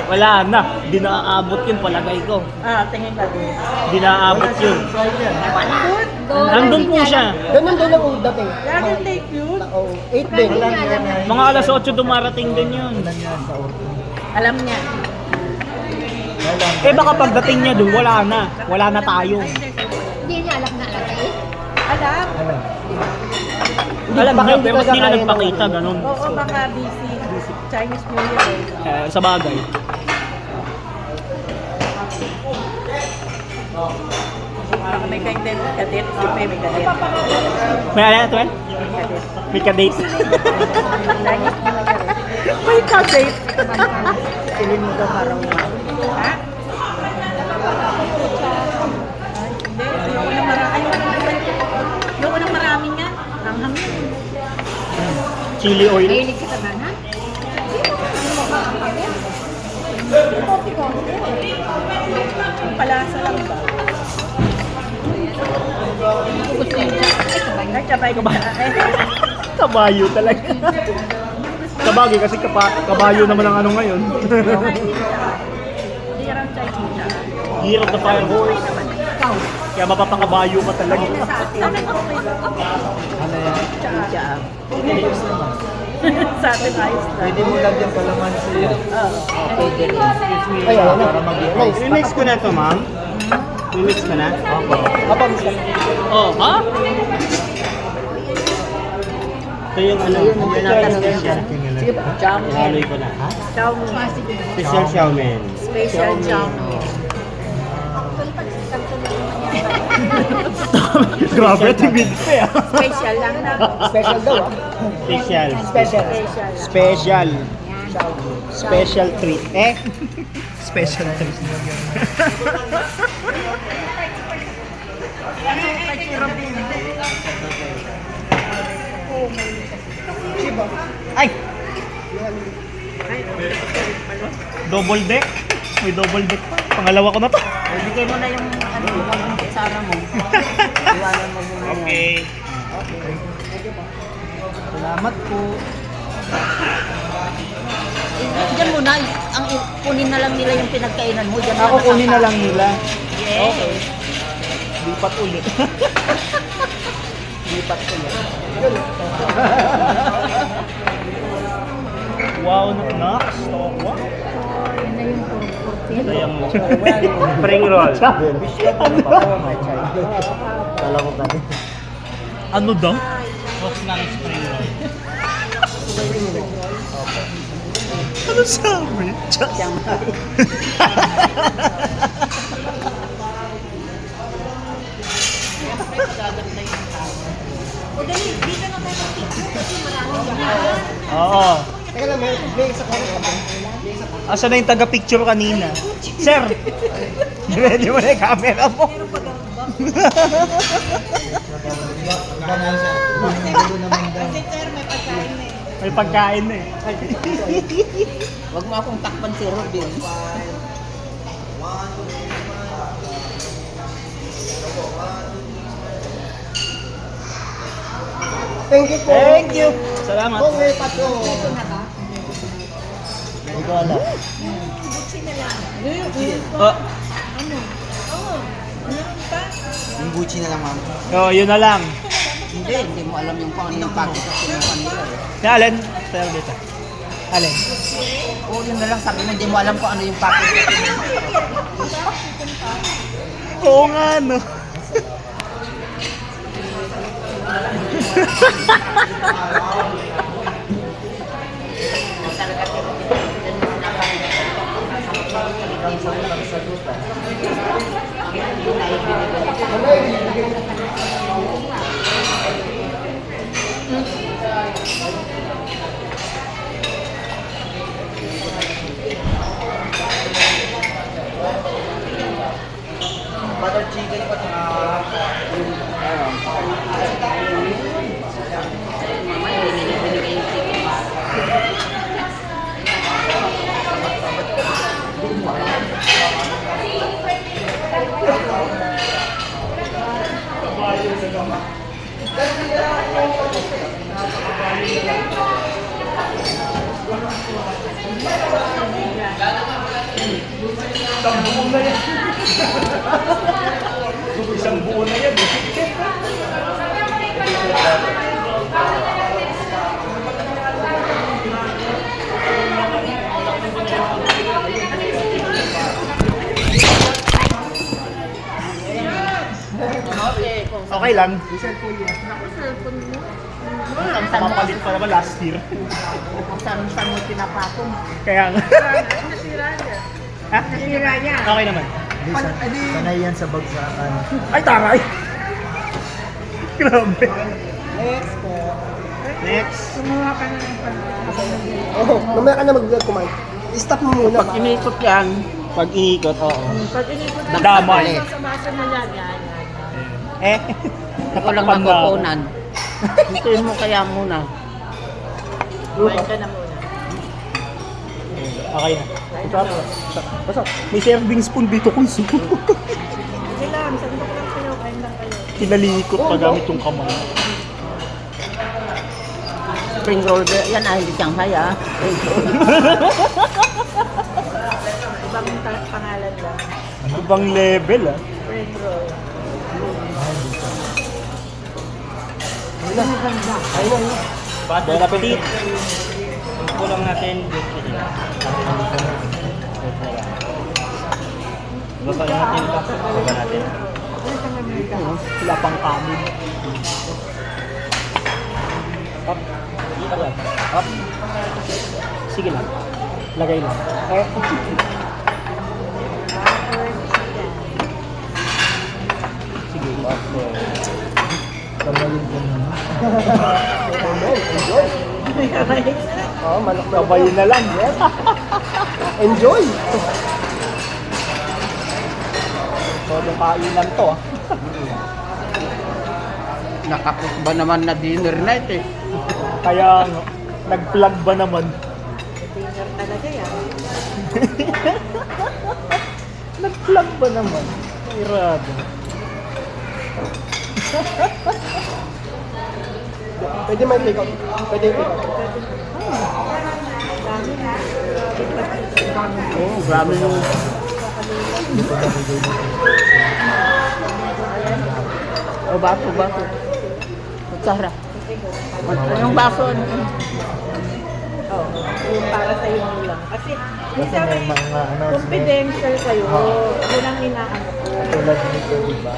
S3: Wala na. Di naaabot yun palagay ko.
S5: Ah, tingin ka doon.
S3: Di naaabot yun.
S5: Good.
S3: Nandun po siya.
S4: Ganun din ang dating.
S5: Lagi take yun.
S4: Oo, 8 din.
S2: Walang yan ay...
S3: Mga alas 8 dumarating din yun.
S2: Walang yan sa orto.
S5: Alam niya.
S2: Walang
S3: Eh baka pagdating niya doon, wala na. Wala na tayo.
S7: Hindi niya alam na alam eh.
S5: Alam.
S2: Alam.
S3: Alam
S4: baka
S3: niya,
S4: hindi
S3: pero ba't
S4: talaga
S3: nila
S4: kaya
S3: nagpakita,
S4: ng-
S3: ganun.
S5: Oo, baka busy. Chinese New Year eh.
S3: Sa bagay.
S5: Baka may kadet, si Pe, may kadet.
S3: May ano ito eh?
S5: Kadet.
S3: May kadate.
S5: Chinese New Year eh. May kadet. Silin mo daw parang ha? Hindi, ayoko na marami. Ayoko na marami nga. Ang hangin.
S3: Chili oil.
S7: Mahilig ka sa gana?
S5: Ang palasa lang ba?
S7: Ako gusto niya. Ay, sabay.
S5: Ay, sabay ko ba?
S3: Kabayo talaga. Sabagay kasi kabayo naman ang ano ngayon.
S5: Hindi yan Chinese.
S3: Year of the Fire Horse.
S7: Ikaw.
S3: Kaya mapapakabayo ka talaga.
S2: Ano yan?
S5: Tsaka. Sa atin ayos na.
S2: Pwede mo lagyan kalamansi yan.
S5: Pwede rin.
S4: Ay, ayun na.
S2: Para mag-ice.
S3: Remix ko na to, ma'am. Remix ko na.
S4: Apa, mister?
S3: Oh, ha? Ito yung ano, yung special.
S4: Sige po.
S3: Ihaloy ko na. Ha?
S5: Chow
S3: Special chow mein.
S5: Special chow.
S3: Grabe, tingin ko eh.
S5: Special lang na.
S4: Special daw ah.
S3: Special.
S4: Special.
S3: Special. Special treat. Special treat. Ay! Double deck? May double deck pa. Pangalawa ko na to.
S5: Bigay mo na yung Sara mo. Iwanan mo muna yan.
S3: Okay.
S2: Salamat po.
S5: Diyan muna, kunin na lang nila yung pinagkainan mo. Diyan
S3: Ako kunin na lang nila.
S5: Yes.
S3: Okay. Lipat ulit.
S5: Lipat ko yan.
S3: Wow, Knox. Wow.
S7: Yun na yung kurkurtin.
S3: Sayang mo. Spring roll.
S2: Kala ko kami.
S3: Ano daw? Box ng spring roll. Ano sabi?
S1: O dali, dito na tayo mag-picture kasi marami dyan.
S3: Oo.
S4: Teka lang, may isa ka rin.
S3: Asa na yung taga-picture kanina? Sir! Ready mo na yung camera mo. May pagkain na eh.
S5: Huwag mo akong takpan si Robin.
S4: Thank you po.
S3: Thank you! Salamat.
S4: Oh, may pato.
S3: Hindi ko alam. Oh,
S8: Yung Gucci na lang, ma'am.
S3: oh, yun na lang.
S5: Hindi mo alam yung kung ano yung package na kinuha nila eh.
S3: Si Allen, tayo dito. Allen.
S5: Oo, yun na lang, sabi mo, hindi mo alam kung ano yung package na kinuha.
S3: Oo nga, no.
S8: Butter chicken pa
S3: Isang buo na yan eh. Okay lang. Mapalit pa naman last year.
S5: Saan mo pinapatong?
S3: Kaya nga. Ha?
S1: Nasira yan.
S3: Okay naman.
S2: Sanay yan sa bagsakan.
S3: Ay, taray! Grabe.
S4: Next po.
S3: Next.
S1: Kumuha ka na ng pagkakas.
S4: Oh, mamaya ka na mag-vlog kumain. I-stop mo muna.
S5: Pag inikot yan,
S3: Pag iikot, oo.
S1: Pag inikot na
S3: Damay.
S1: sa basa na yan, yan.
S3: Eh,
S5: ikaw lang
S3: natakpan na ako.
S5: makukunan. Hintuin mo kaya muna.
S1: Kumain ka na muna.
S3: Okay na. Basta, may serving spoon dito kung suko.
S1: Sige lang, sabi ko lang kayo, kain lang kayo.
S3: Kinalikot pa gamit yung kamay.
S5: Spring roll, yan hindi Shanghai ah.
S1: Ibang pangalan lang.
S3: Ibang level ah.
S1: Spring roll.
S3: Bon appetit! Kulang natin. Baba natin ito. Baba natin. Wala pang kanin. Up. Up. Sige lang. Lagay lang. Sige.
S2: Tamayin ko naman.
S4: Oh, manok na.
S3: Kabayo na lang.
S4: Yes. Enjoy!
S3: Todo kainan to ah.
S5: Nakapos ba naman na dinner night eh?
S3: Kaya nag-vlog ba naman?
S6: Dinner talaga yan.
S3: Nag-vlog ba naman? Irado.
S4: Pwede may take out. Pwede take out.
S5: Oo, grabe yung... O, baso. Kutsara. Anong baso?
S6: Oh, yung para sa iyo lang. Kasi minsan
S2: may
S6: may
S2: mga announcement.
S6: confidential kayo. Yun ang inaano ko.
S2: Tulad nito, di ba?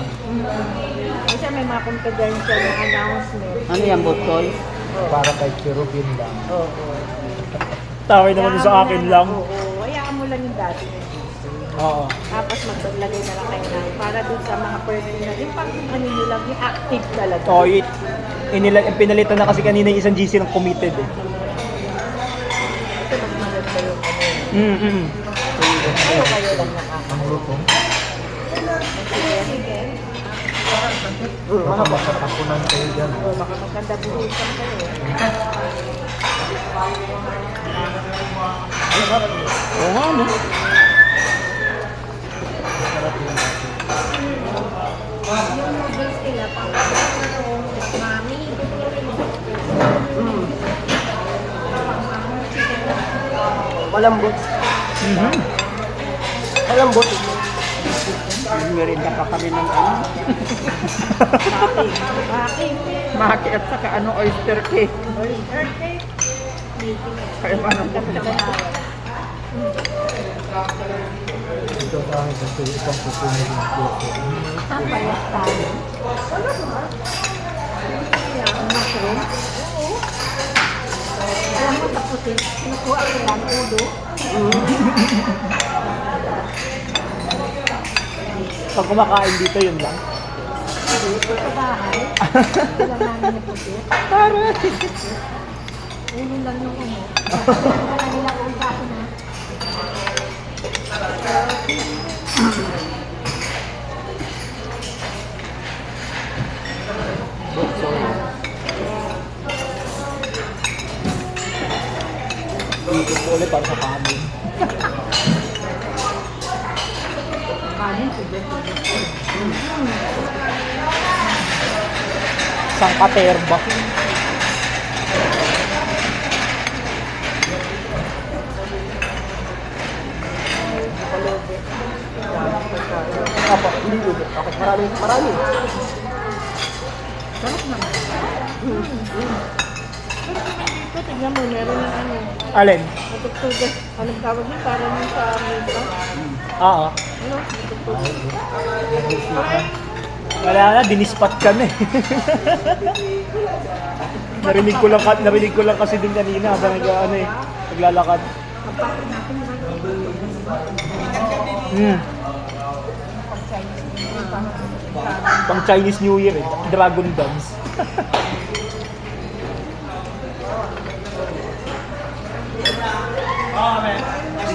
S6: Kasi may mga confidential na announcement.
S5: Ano yan, butol?
S2: Para kay Cherubin lang.
S6: Oo.
S3: Tawag naman yung sa akin lang.
S6: Oo, hayaan mo lang yung dati.
S3: Oo.
S6: Tapos maglagay na lang kayo ng para dun sa mga personal. Yung pang ano nyo lang, yung active talaga.
S3: So, pinalitan na kasi kanina yung isang GC ng committed eh.
S6: Kasi mas maganda yung ano. Kayo lang nakaka.
S2: Ang lutong.
S6: Sige.
S2: Baka makatapunan kayo dyan.
S6: Baka maganda buhusan kayo.
S5: Oo nga, no?
S7: Yung noodles nila, pang mami.
S4: Malambot. Malambot.
S5: Merinda pa kami ng ano. Maki at saka ano, oyster cake. Kaya paano po?
S2: Ito sa akin kasi isang pupunin ng puso.
S7: Ang payas tayo. Mushroom? Oo. Alam mo, tapusin. Kinukuha ko lang ulo.
S3: Pag kumakain dito, yun lang.
S7: Sa bahay. Wala namin na puti. Ulo lang yung ano. Wala nila kung baso na.
S3: Dito po ulit para sa kanin.
S7: Kanin, pwede.
S3: Isang katerba.
S4: Apa, hindi ulit. Okay, marami.
S6: Ito, tignan mo, meron ng ano.
S3: Alin?
S6: Natugtugas. Anong tawag yun? Para nung sa mesa.
S3: Oo.
S6: Ano?
S3: Wala na, dinispat kami. narinig ko lang kasi din kanina habang naglalakad. Pang Chinese New Year eh. Dragon dance.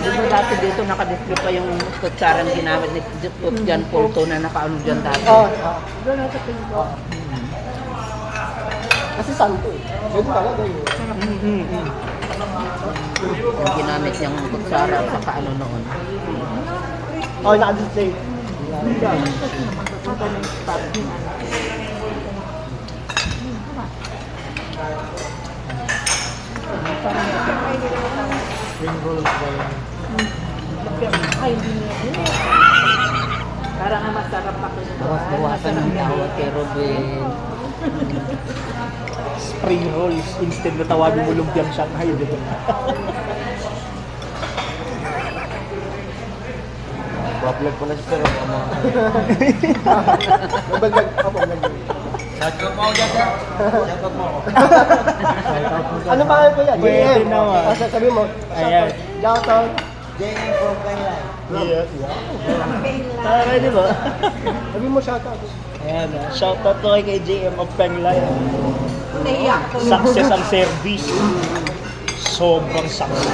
S5: Di ba dati dito nakadisplay pa yung kutsarang ginamit ni Jan Polto na nakaano dyan dati?
S4: Oo.
S6: Doon na sa pinto.
S4: Kasi santo eh. Pwede talaga yun.
S5: Yung ginamit niyang kutsara sa kaano noon.
S4: Oh, naka-display.
S2: Spring rolls ba yun?
S6: Ay, hindi niya. Para nga masarap ako nito.
S5: Bawas-bawasan ng tawa kay Robin.
S3: Spring rolls instead na tawagin mo lumpiang Shanghai, di ba?
S2: Bablog pala siya pero ano.
S4: Nabaglag ako.
S8: Shoutout mo ako dyan, sir. Shoutout mo ako.
S4: Ano pangalan ko yan?
S3: Pwede
S4: JM.
S3: naman.
S4: Sabi mo.
S3: Ayan.
S4: Shoutout.
S8: JM from Kailan.
S3: Yes. Taray, di ba?
S4: Sabi mo shoutout.
S3: Ayan, shoutout to kay JM of Penglay.
S6: Naiyak ko.
S3: Success ang service. Sobrang sakit.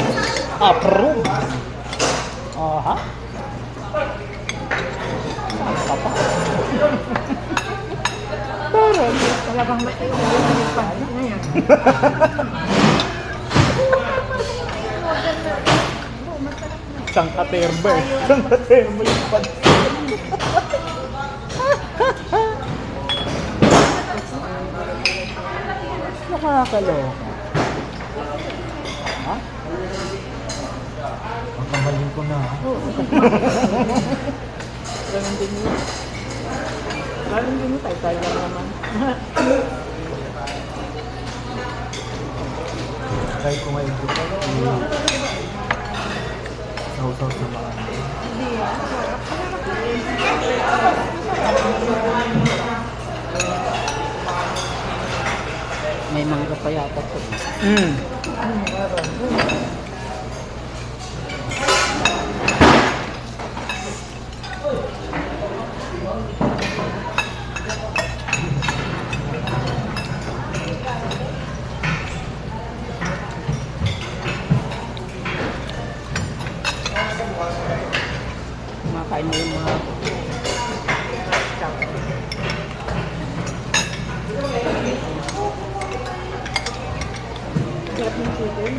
S3: Approve. Aha. Saan pa?
S1: Parang talagang yung pagod na yan.
S3: Isang katerba eh. Isang katerba yung pad. Nakakaloka. Ha?
S2: Pagkamalin ko na. Ha?
S6: Ganun din yun. Ganun din yun, tayo lang naman.
S2: Try ko nga ito. Sausaw sa mga.
S5: May mangga pa yata po. Kumakain mo yung mga
S6: Sarap ng chicken.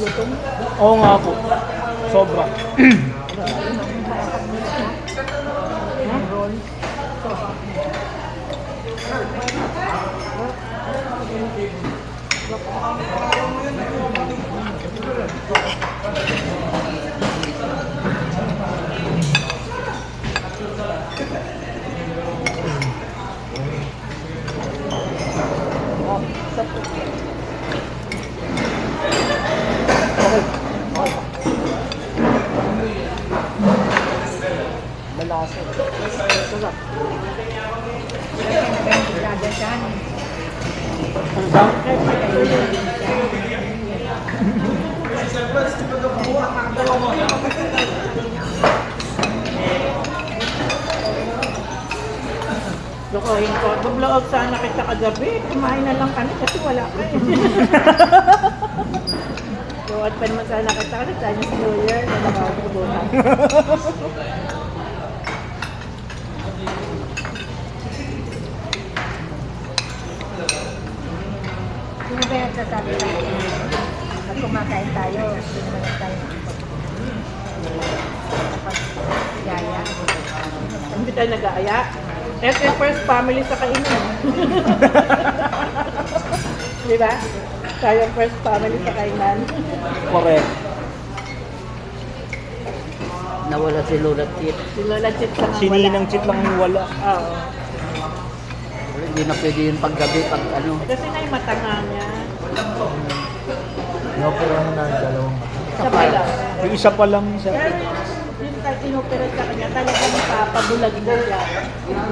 S6: Lutong.
S3: Oo nga po. Sobra.
S5: malasa. Sarap.
S6: Lokohin ko. Mag-vlog sana kita kagabi. Kumain na lang kami kasi wala ka eh. So, at pa naman sana kita kasi Chinese New Year. Nalakaw ko bukas.
S1: Sino ba yung sasabi natin? Pag kumakain tayo, sino naman tayo kapag gaya?
S6: Hindi tayo nag-aaya. Ito yung first family sa kainan. Di ba? Tayo yung first family sa kainan.
S3: Correct.
S5: Nawala si Lola Tit.
S6: Si Lola Chit lang ang
S3: Si
S6: wala.
S3: Ninang Chit lang yung wala.
S6: Oo.
S5: Hindi na pwede yun paggabi, pag ano.
S6: Kasi na yung matanga niya.
S2: Inoperahan na ang dalawang mata.
S6: Sa pala.
S3: Yung isa pa lang siya.
S6: Pero yung inopera sa kanya, talagang papabulag mo siya.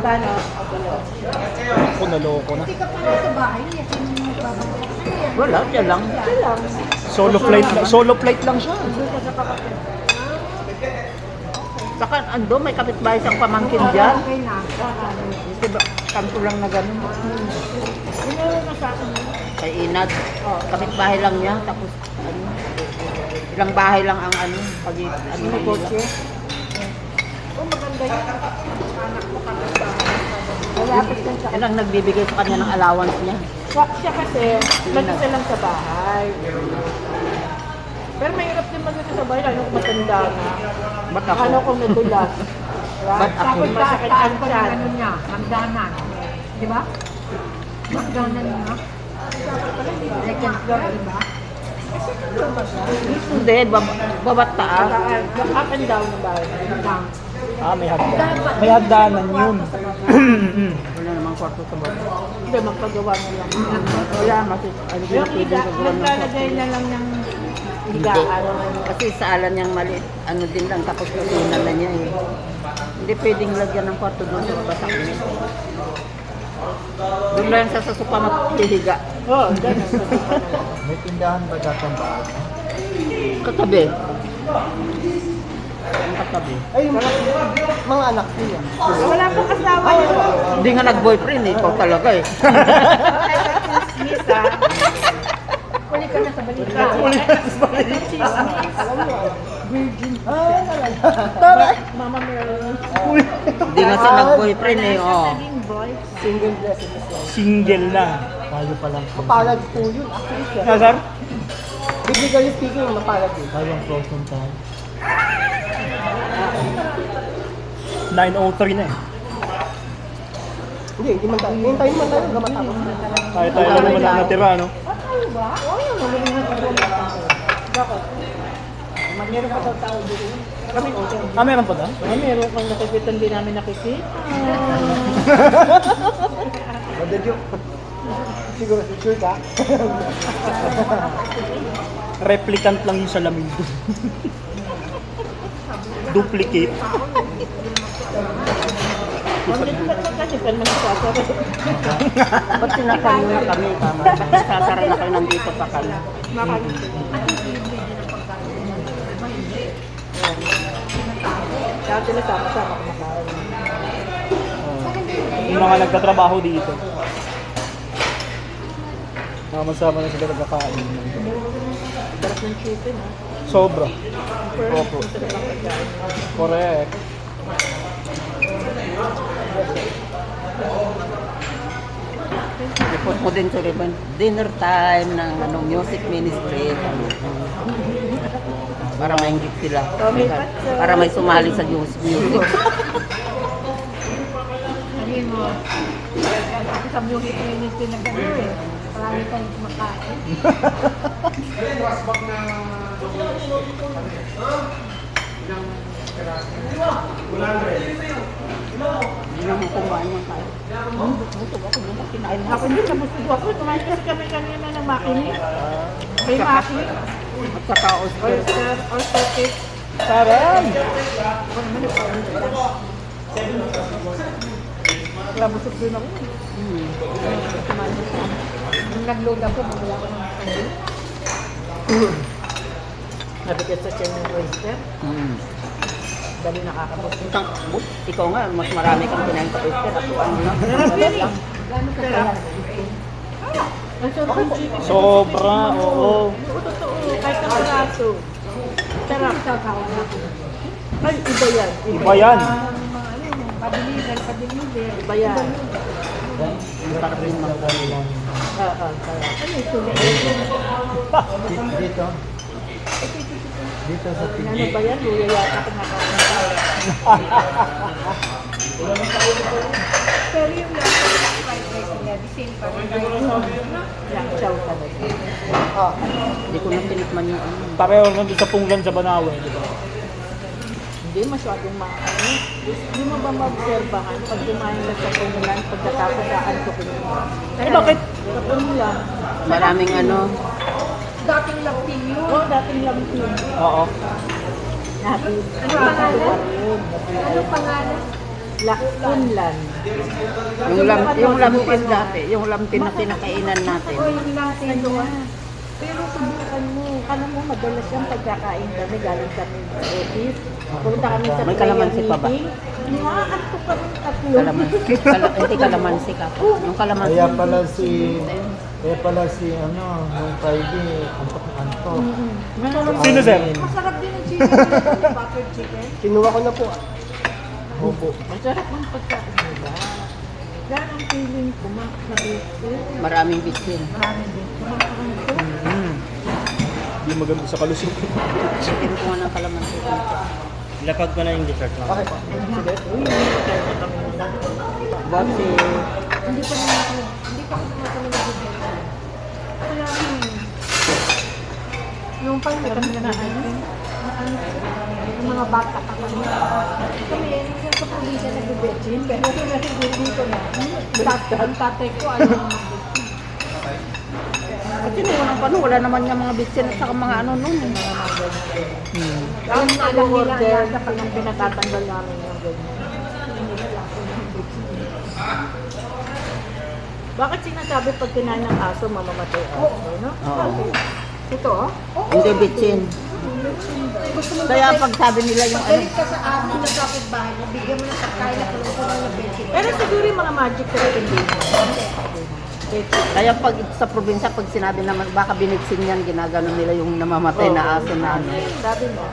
S6: Paano?
S3: Ako naloko na.
S1: Hindi ka pa sa bahay, yakin mo magpapagod.
S5: Wala, siya lang.
S6: Ito lang.
S3: Solo flight lang siya.
S6: Doon ka sa kapatid.
S5: Saka ando, may kapitbahay siyang pamangkin dyan.
S1: Okay na.
S5: Diba, kanto lang na ganun.
S6: Ginawin na sa akin.
S5: Kay Inad. Kapitbahay lang niya. Tapos, ano, ilang bahay lang ang ano. Pag, ano,
S6: May kotse.
S5: Oh, maganda yun.
S6: Anak mo kapatid. Malapit lang sa
S5: Yan ang nagbibigay sa kanya ng allowance niya.
S6: Siya kasi, mag-isa lang sa bahay. Pero mahirap din mag-isa sa bahay, lalo kung matanda na.
S5: Ba't ako?
S6: Ano kung nadulas?
S5: Ba't ako?
S6: Tapos masakit ang
S1: pa
S6: tiyan.
S1: ng ano niya, magdanan. Di ba? Magdanan niya. Second floor, di ba?
S5: Hindi, babat taas.
S6: Up and down na bahay.
S3: Ah, may hagdanan. May hagdanan yun.
S5: Wala namang kwarto sa baba.
S6: Hindi, magpagawa na lang.
S5: Wala, kasi ano din
S6: Yung
S5: pwede
S6: higa,
S5: sa buwan ng
S6: maglalagay
S5: kwarto.
S6: na lang ng
S5: Hindi.
S6: higaan.
S5: Kasi sa alan niyang maliit, ano din lang, tapos kusinan na niya eh. Hindi pwedeng lagyan ng kwarto doon sa baba sa kanya. Doon lang sa supa maghihiga.
S6: Oo, ganun.
S2: May tindahan ba datang baag?
S5: Katabi. Ang katabi.
S4: Ay, mga anak niya.
S6: Wala pong asawa yun.
S5: Hindi nga nag-boyfriend eh, ikaw talaga eh.
S6: Miss ha.
S1: Huli ka na sa
S6: Mama Meron.
S5: Hindi nga siya nag-boyfriend eh, oh.
S4: Single blessing.
S3: Single na.
S2: Tayo pa lang po.
S4: Mapalad po yun. Actually, siya.
S3: Nazar?
S4: Biblically speaking, mapalad yun.
S2: Tayong frozen time.
S3: 9:03 na eh.
S4: Hindi man tayo. Hintayin man tayo. Gamatapos.
S3: Tayo lang naman na natira, no?
S6: Meron pa daw tao doon. Kami okay.
S3: Ah, meron pa daw?
S6: Meron kang nakikita, hindi namin nakikita.
S4: Madad yun. Siguro, sure ka?
S3: Replicant lang yung salamin ko. Duplicate.
S6: Kasi pa naman sasara.
S5: Ba't sinasara na kami? Tama. Sasara na kayo nandito pa kami.
S6: Dati na sama-sama kumakain.
S3: Yung mga nagtatrabaho dito. Sama-sama na sila nagkakain.
S6: Darat ng chicken, ha?
S3: Sobra.
S6: Pero,
S3: Opo.
S6: masarap ang pagkain.
S3: Correct.
S5: Report mo din sa Ribbon. Dinner time ng music ministry. Para maingit sila. Para may sumali sa music.
S1: Sabihin mo, sa music ministry na gano'n eh. Marami tayong kumakain.
S5: Hindi naman kumain ng kain. Busog ako, hindi na kinain.
S6: Ako hindi na busog ako. Kumain kasi kami kanina ng makini. May makini.
S5: At saka oyster.
S6: Oyster cake.
S3: Sarang!
S6: Kaya busog din ako.
S1: Nung nag-load ako, wala ko ng kain.
S6: Nabigyan sa tiyan ng oyster. Dali nakakabusog.
S5: Ikaw nga, mas marami kang kinain sa oyster. Ako ano lang.
S1: Gano'n ka kaya?
S6: Ang sarap ng chicken.
S3: Sobra, oo.
S6: Oo, totoo. Kahit ang braso. Sarap. Ay, iba yan.
S3: Iba yan.
S1: Padiliver.
S6: Iba yan.
S5: Sarap rin ng
S2: Lang.
S6: Sarap. Ano ito?
S2: Dito. Dito sa
S6: Ano
S2: tingin.
S6: ba yan? Luya yata kumakain.
S1: Pero yung lasa ng fried rice niya, the same pa rin.
S6: Lang chow talaga.
S5: Hindi ko na tinikman yung ano.
S3: Pareho nandun sa Punglan sa Banawe, di ba?
S6: Hindi masyadong maano. Hindi mo ba maobserbahan pag kumain ka sa pumulan, pagkatapos saan ko pinuha?
S3: Eh, bakit?
S6: Sa pumulan.
S5: Maraming ano.
S1: Dating lapin yun.
S6: Oo, dating lang yun.
S3: Oo.
S6: Natin.
S1: Ano pangalan? Ano pangalan?
S6: Lakunlan.
S5: Yung lampin dati. Yung lampin na kinakainan natin.
S1: O yung natin doon.
S6: Pero subukan mo. Kala mo madalas yung pagkakain kami galing kami sa office. Punta kami sa
S5: May
S6: prayer
S5: kalamansi pa ba?
S6: meeting. Nakakaantok kami tatlo.
S5: Kalamansi. Hindi kalamansi ka. Yung kalamansi.
S2: Kaya pala si ano, yung Friday, antok na antok.
S3: Sino, sir?
S1: Masarap din ang chicken. Ano, buttered chicken.
S4: Kinuha ko na po.
S2: Opo.
S6: Masarap ng pagkain nila. Yan ang feeling ko, mabisip.
S5: Maraming bitsin.
S3: Hindi maganda sa kalusok.
S5: Chicken ko nga ng kalamansi.
S8: Lapag ko na yung dessert lang.
S4: Okay.
S5: Botsi.
S1: Hindi pa naman ako, hindi pa ako tumatawag ng chicken. Kaya yung pang kami na yung mga bata pa kami. Kami, yung sa probinsya nag-betchin, pero kung dito na, ang tatay ko ayaw na mag-betchin.
S5: Kasi nung unang panahon, wala naman yung mga bitsin at saka mga ano nun.
S6: Ang alam order sa kanyang pinatatanggal namin yung ganyan. Bakit sinasabi pag kinain ng aso, mamamatay aso, no?
S5: Oo.
S6: Ito, oh.
S5: Hindi bitsin. Kaya pag sabi nila yung ano,
S1: Galit ka sa amo na kapitbahay mo, bigyan mo ng pagkain na kulong-kulong na betchin.
S6: Pero siguro yung mga magic trick hindi.
S5: Kaya pag sa probinsya, pag sinabi naman, baka binigsin yan, ginagano nila yung namamatay na aso na ano.
S6: Sabi mo.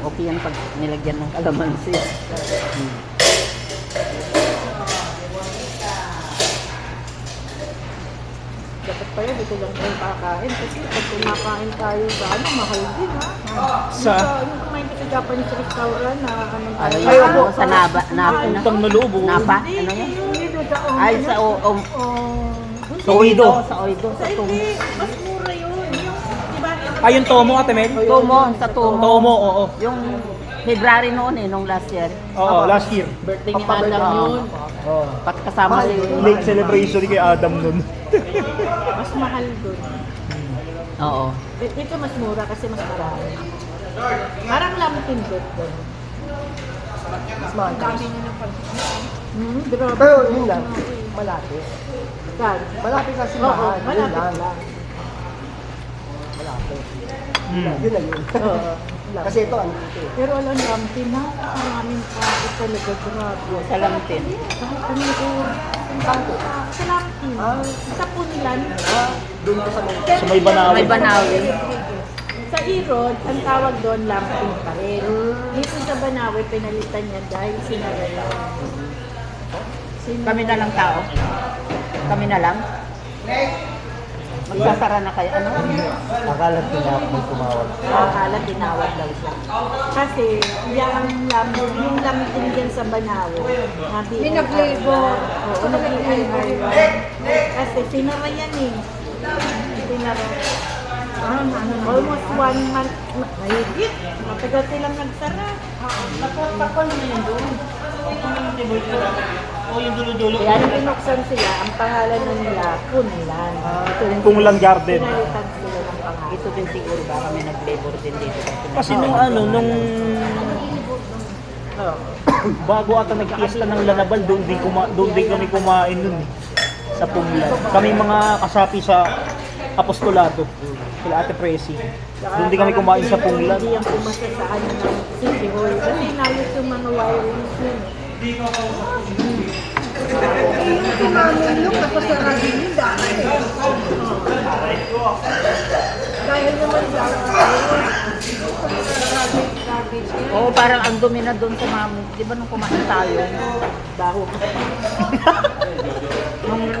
S5: Okay yan pag nilagyan ng kalamansi.
S6: Dapat pa yan, dito lang tayo kakain. Kasi pag kumakain tayo sa ano, mahal din ha. Yung kumain ko sa Japanese restaurant na ano
S5: Ano
S6: tayo.
S5: yung ano, sa naba,
S3: Utang na loob, oh.
S5: napa, ano yan?
S6: Hindi doon sa
S5: Ay, sa
S3: Sa Oido.
S5: Sa Oido, sa Tumo.
S6: Hindi, mas mura yun. Yung, di ba?
S3: Ay, yung Tomo, Ate Mel?
S5: Tumo, sa Tumo.
S3: Tomo, oo.
S5: Yung February noon nung last year.
S3: Oo, last year.
S6: Birthday ni Adam yun.
S3: Oo.
S5: Pat kasama yung
S3: Late celebration ni kay Adam nun.
S6: Mas mahal doon.
S5: Oo.
S6: Ito mas mura kasi mas marami. Parang lamtin doon.
S4: Mas mahal.
S6: Grabe.
S4: Pero yun lang, malapit.
S6: Saan?
S4: Malapit kasi
S6: Oo,
S4: mahal. Yun
S6: malapit
S4: lang.
S6: lang.
S4: Malapit.
S3: Hmm.
S4: Yun lang yun.
S6: Oo.
S4: Kasi ito, ano ito eh.
S6: Pero alam lamtin na, maraming tao talaga. Grabe.
S5: Sa Lamtin.
S6: Kahit ano yun. Sa lamtin. Sa Punilan.
S4: Doon ko sa mga.
S3: Sa may Banawi.
S5: May Banawi.
S6: Sa Irod, ang tawag doon lamtin pa rin. Dito sa Banawi, pinalitan niya dahil sinaraya.
S5: Kami na lang tao. Kami na lang. Magsasara na kayo. Ano?
S2: Akala ko na ako may tumawag.
S6: Akala tinawag daw siya. Kasi yung lamtin dyan sa Banawi.
S7: Pinag-labor.
S6: Oo, nag-labor. Kasi sinara yan eh. Sinara. Almost 1 month. Mahigit. Matagal silang nagsara.
S3: Napapakon mo yun doon. O yung dulo-dulo.
S6: Kaya nung binuksan sila, ang pangalan na nila, Punlan.
S3: Kunglang Garden.
S6: Pinalitan sila ng pangalan.
S5: Ito din siguro ba kami nag-labor din dito.
S3: Kasi nung ano, nung bago ata nag-fiesta ng Lanabal, doon din kami kumain nun eh. Sa Pumlan. Kami mga kasapi sa apostolado. Sila Ate Presi. Doon din kami kumain sa Pumlan.
S6: Hindi yung pumasa sa ano ng City Hall. Kasi inayos yung mga wirings yun.
S1: Kumamulong tapos sa radyo yun dahil. Dahil naman sa
S5: Oo, parang ang dumi na doon sa mami. Di ba nung kumain tayo?
S6: Baho.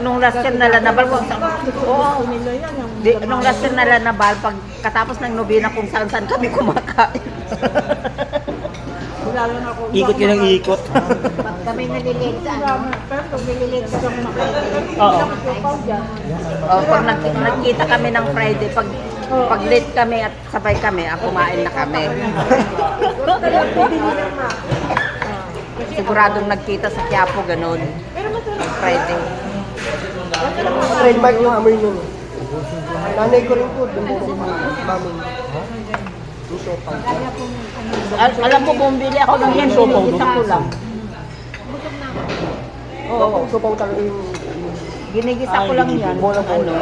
S5: Nung last year na Lanabal, oo.
S6: Nila yan. Yung
S5: Nung last year na Lanabal, pag katapos ng nobina kung saan-saan kami kumakain.
S6: Lalo na ako.
S3: Ikot yun ang ikot.
S7: Pag kami nalilate sa ano,
S6: Pero pag nililate sa mga
S3: Oo.
S5: O, pag nagkita kami ng Friday, pag late kami at sabay kami, kumain na kami. Siguradong nagkita sa Quiapo, ganun. Friday.
S4: Trademark yung amoy nun. Nanay ko rin po, doon po mami. Yung sopang.
S5: Alam mo, bumili ako ng yan, ginigisa ko lang.
S4: Oo, sopang talaga yung
S5: Ginigisa ko lang yan. Ano?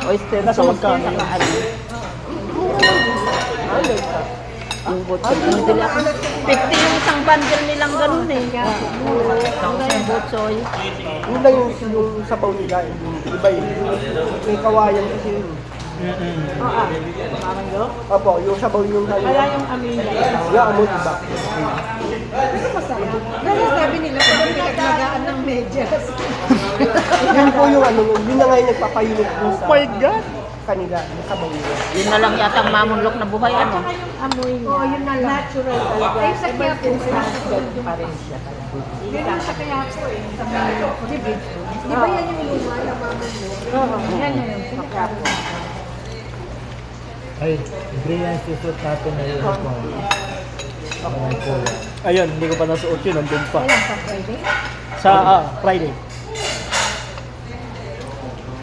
S5: Oyster
S3: Nasa
S5: sauce.
S3: magkano?
S5: Saka ano? Ang botso. Bumili ako. 50 yung isang bundle nilang ganun eh. Ang botsoy.
S4: yun lang yung sabaw nila. Iba yun. May kawayan kasi yun.
S6: Oo. Parang yun.
S4: Opo, yung sabaw yung
S6: Kaya yung amin niya.
S4: yung amoy iba.
S1: Dahil sabi nila, kung pinaglagaan ng medyas.
S4: Yun po yung ano, yun na nga yung nagpapayunod dun sa
S3: My God!
S4: kanila, yung sabaw nila.
S5: Yun na lang yata ang mamunlok na buhay ano.
S6: Saka yung amoy niya.
S1: Oo, yun na lang.
S6: Natural talaga.
S1: Ay, sa
S6: Ever
S1: Quiapo,
S6: since
S1: wala
S6: nasa pa rin siya talaga.
S1: Meron sa kaya po eh. Sa mga Di ba yan yung luma na mama mo?
S6: Oo, yan yun. Makapo.
S2: Ay, brilliant susot natin na yun po. Ay, po.
S3: Ayun, hindi ko pa nasuot yun, nandun pa.
S1: Kailan sa Friday?
S3: Sa Friday.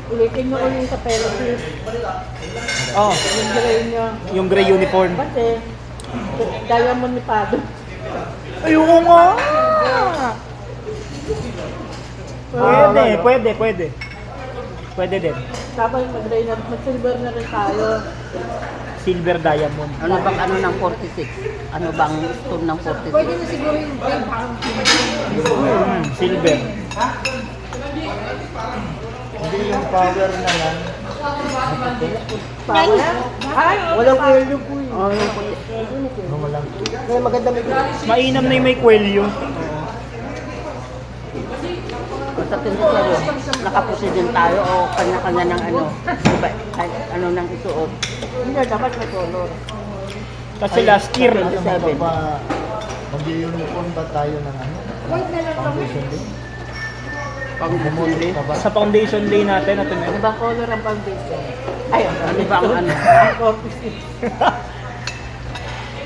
S6: Ulitin nyo ulit sa Pelosi.
S3: Oo,
S6: Yung gray niya.
S3: yung gray uniform.
S6: Kasi, diamond ni Pado.
S3: Ayoko nga! Pwede din.
S6: Tapos mag-gray na, mag-silver na rin tayo.
S3: Silver diamond.
S5: Ano bang ano ng 46? Ano bang stone ng 46?
S7: Pwede na siguro yung plain parang
S3: Silver.
S2: Hindi yung power na yan.
S4: Walang kwelyo po eh.
S5: Oh, yung puti.
S2: Walang
S4: Kaya maganda may
S3: Mainam na yung may kwelyo.
S5: Basta tinitero, nakapusi din tayo o kanya-kanya ng ano, iba, kahit ano nang isuot.
S6: Hindi, dapat may color.
S3: Kasi last year,
S2: ano ba mag-uniform ba tayo ng ano? Foundation din?
S5: Pang-bumuli.
S2: Ka ba?
S3: sa foundation day natin, ito na.
S6: Ano bang color ang foundation?
S5: Ay, ano bang ano?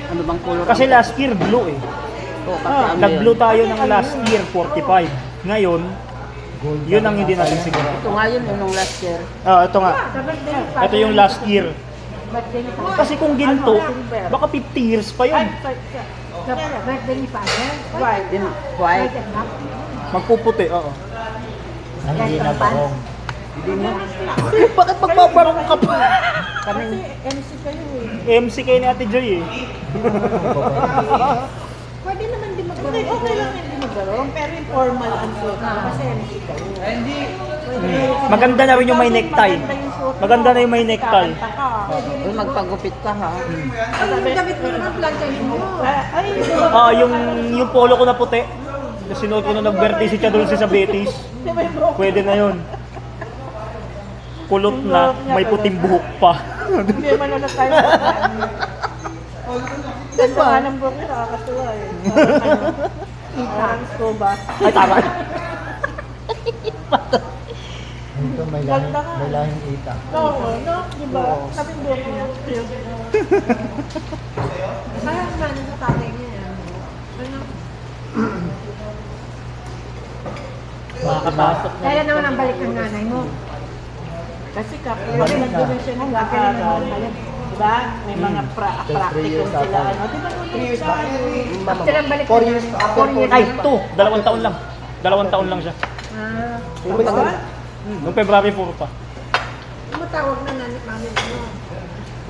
S5: Ano bang color?
S3: Kasi last year, blue eh.
S5: Oh, kasi ano
S3: Nag-blue
S5: yun?
S3: tayo ng last year, 45. Ngayon,
S2: Gold
S3: yun
S2: ba
S3: ang hindi
S2: ata
S3: natin
S2: yan?
S3: siguro.
S5: Ito nga yun, yung last year.
S3: Ito nga. Ito yung last year. Kasi kung ginto, baka 50 years pa yun.
S7: birthday ni Father.
S6: White.
S5: Din, white.
S3: Magpuputi, oo.
S2: Hindi na barong.
S3: Bakit magbabarong ka pa?
S6: Kasi MC kayo eh.
S3: MC kayo ni Ate Joy eh.
S7: Pwede naman din
S6: Okay,
S7: magbarong.
S6: okay lang hindi magbarong, pero informal ang suot mo kasi MC kayo.
S3: Maganda na rin yung may necktie. Maganda na yung may necktie.
S5: Uy, magpagupit ka ha.
S7: Ang damit mo naman, planchahin mo.
S6: Ay,
S3: Yung polo ko na puti. Sinuot ko na nag-birthday si Chadulce sa Betis. Pwede na yun. Kulot na, may puting buhok pa.
S6: hindi man na tayo. Ganda nga ng buhok, nakakatuwa eh. Parang scuba.
S3: Ay, tama.
S2: Ito may lahing ita.
S6: Oo, no? Diba? Sabi buhok niya.
S7: Parang man sa tatay niya. Ano?
S3: Makakapasok na.
S7: Kaya naman ang balik ng nanay mo.
S6: Kasi nag-doon siya ng araw. Diba? May mga practical sila. Ano? Diba? 3 years back.
S7: After ang balik
S4: 4 years after 4 years.
S3: Ay, 2 taon lang. 2 taon lang siya.
S7: Ah,
S4: Yung may tagal.
S3: Noong February 4 pa.
S7: tumatawag na nanay mami mo.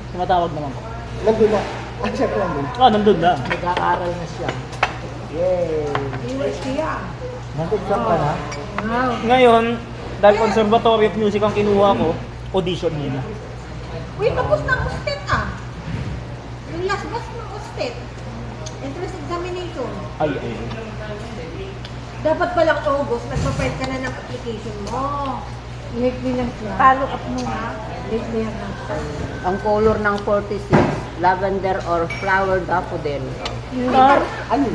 S3: Tumatawag naman ko.
S4: Nandun na. Ah, syempre nandun.
S3: Nandun na.
S6: Nag-aaral na siya.
S4: Yay!
S7: University yan.
S2: Nag-exam ka na?
S7: Wow.
S3: Ngayon, dahil Conservatory of Music ang kinuha ko, audition muna.
S7: Uy, tapos na ang ustet ah. Yung last batch ng ustet. Entrance examination.
S3: Ay.
S7: Dapat palang August, nagpa-file ka na ng application mo. Lately lang siya.
S6: Follow up mo ha.
S7: Lately lang siya.
S5: Ang color ng 46, lavender or flower daffodil.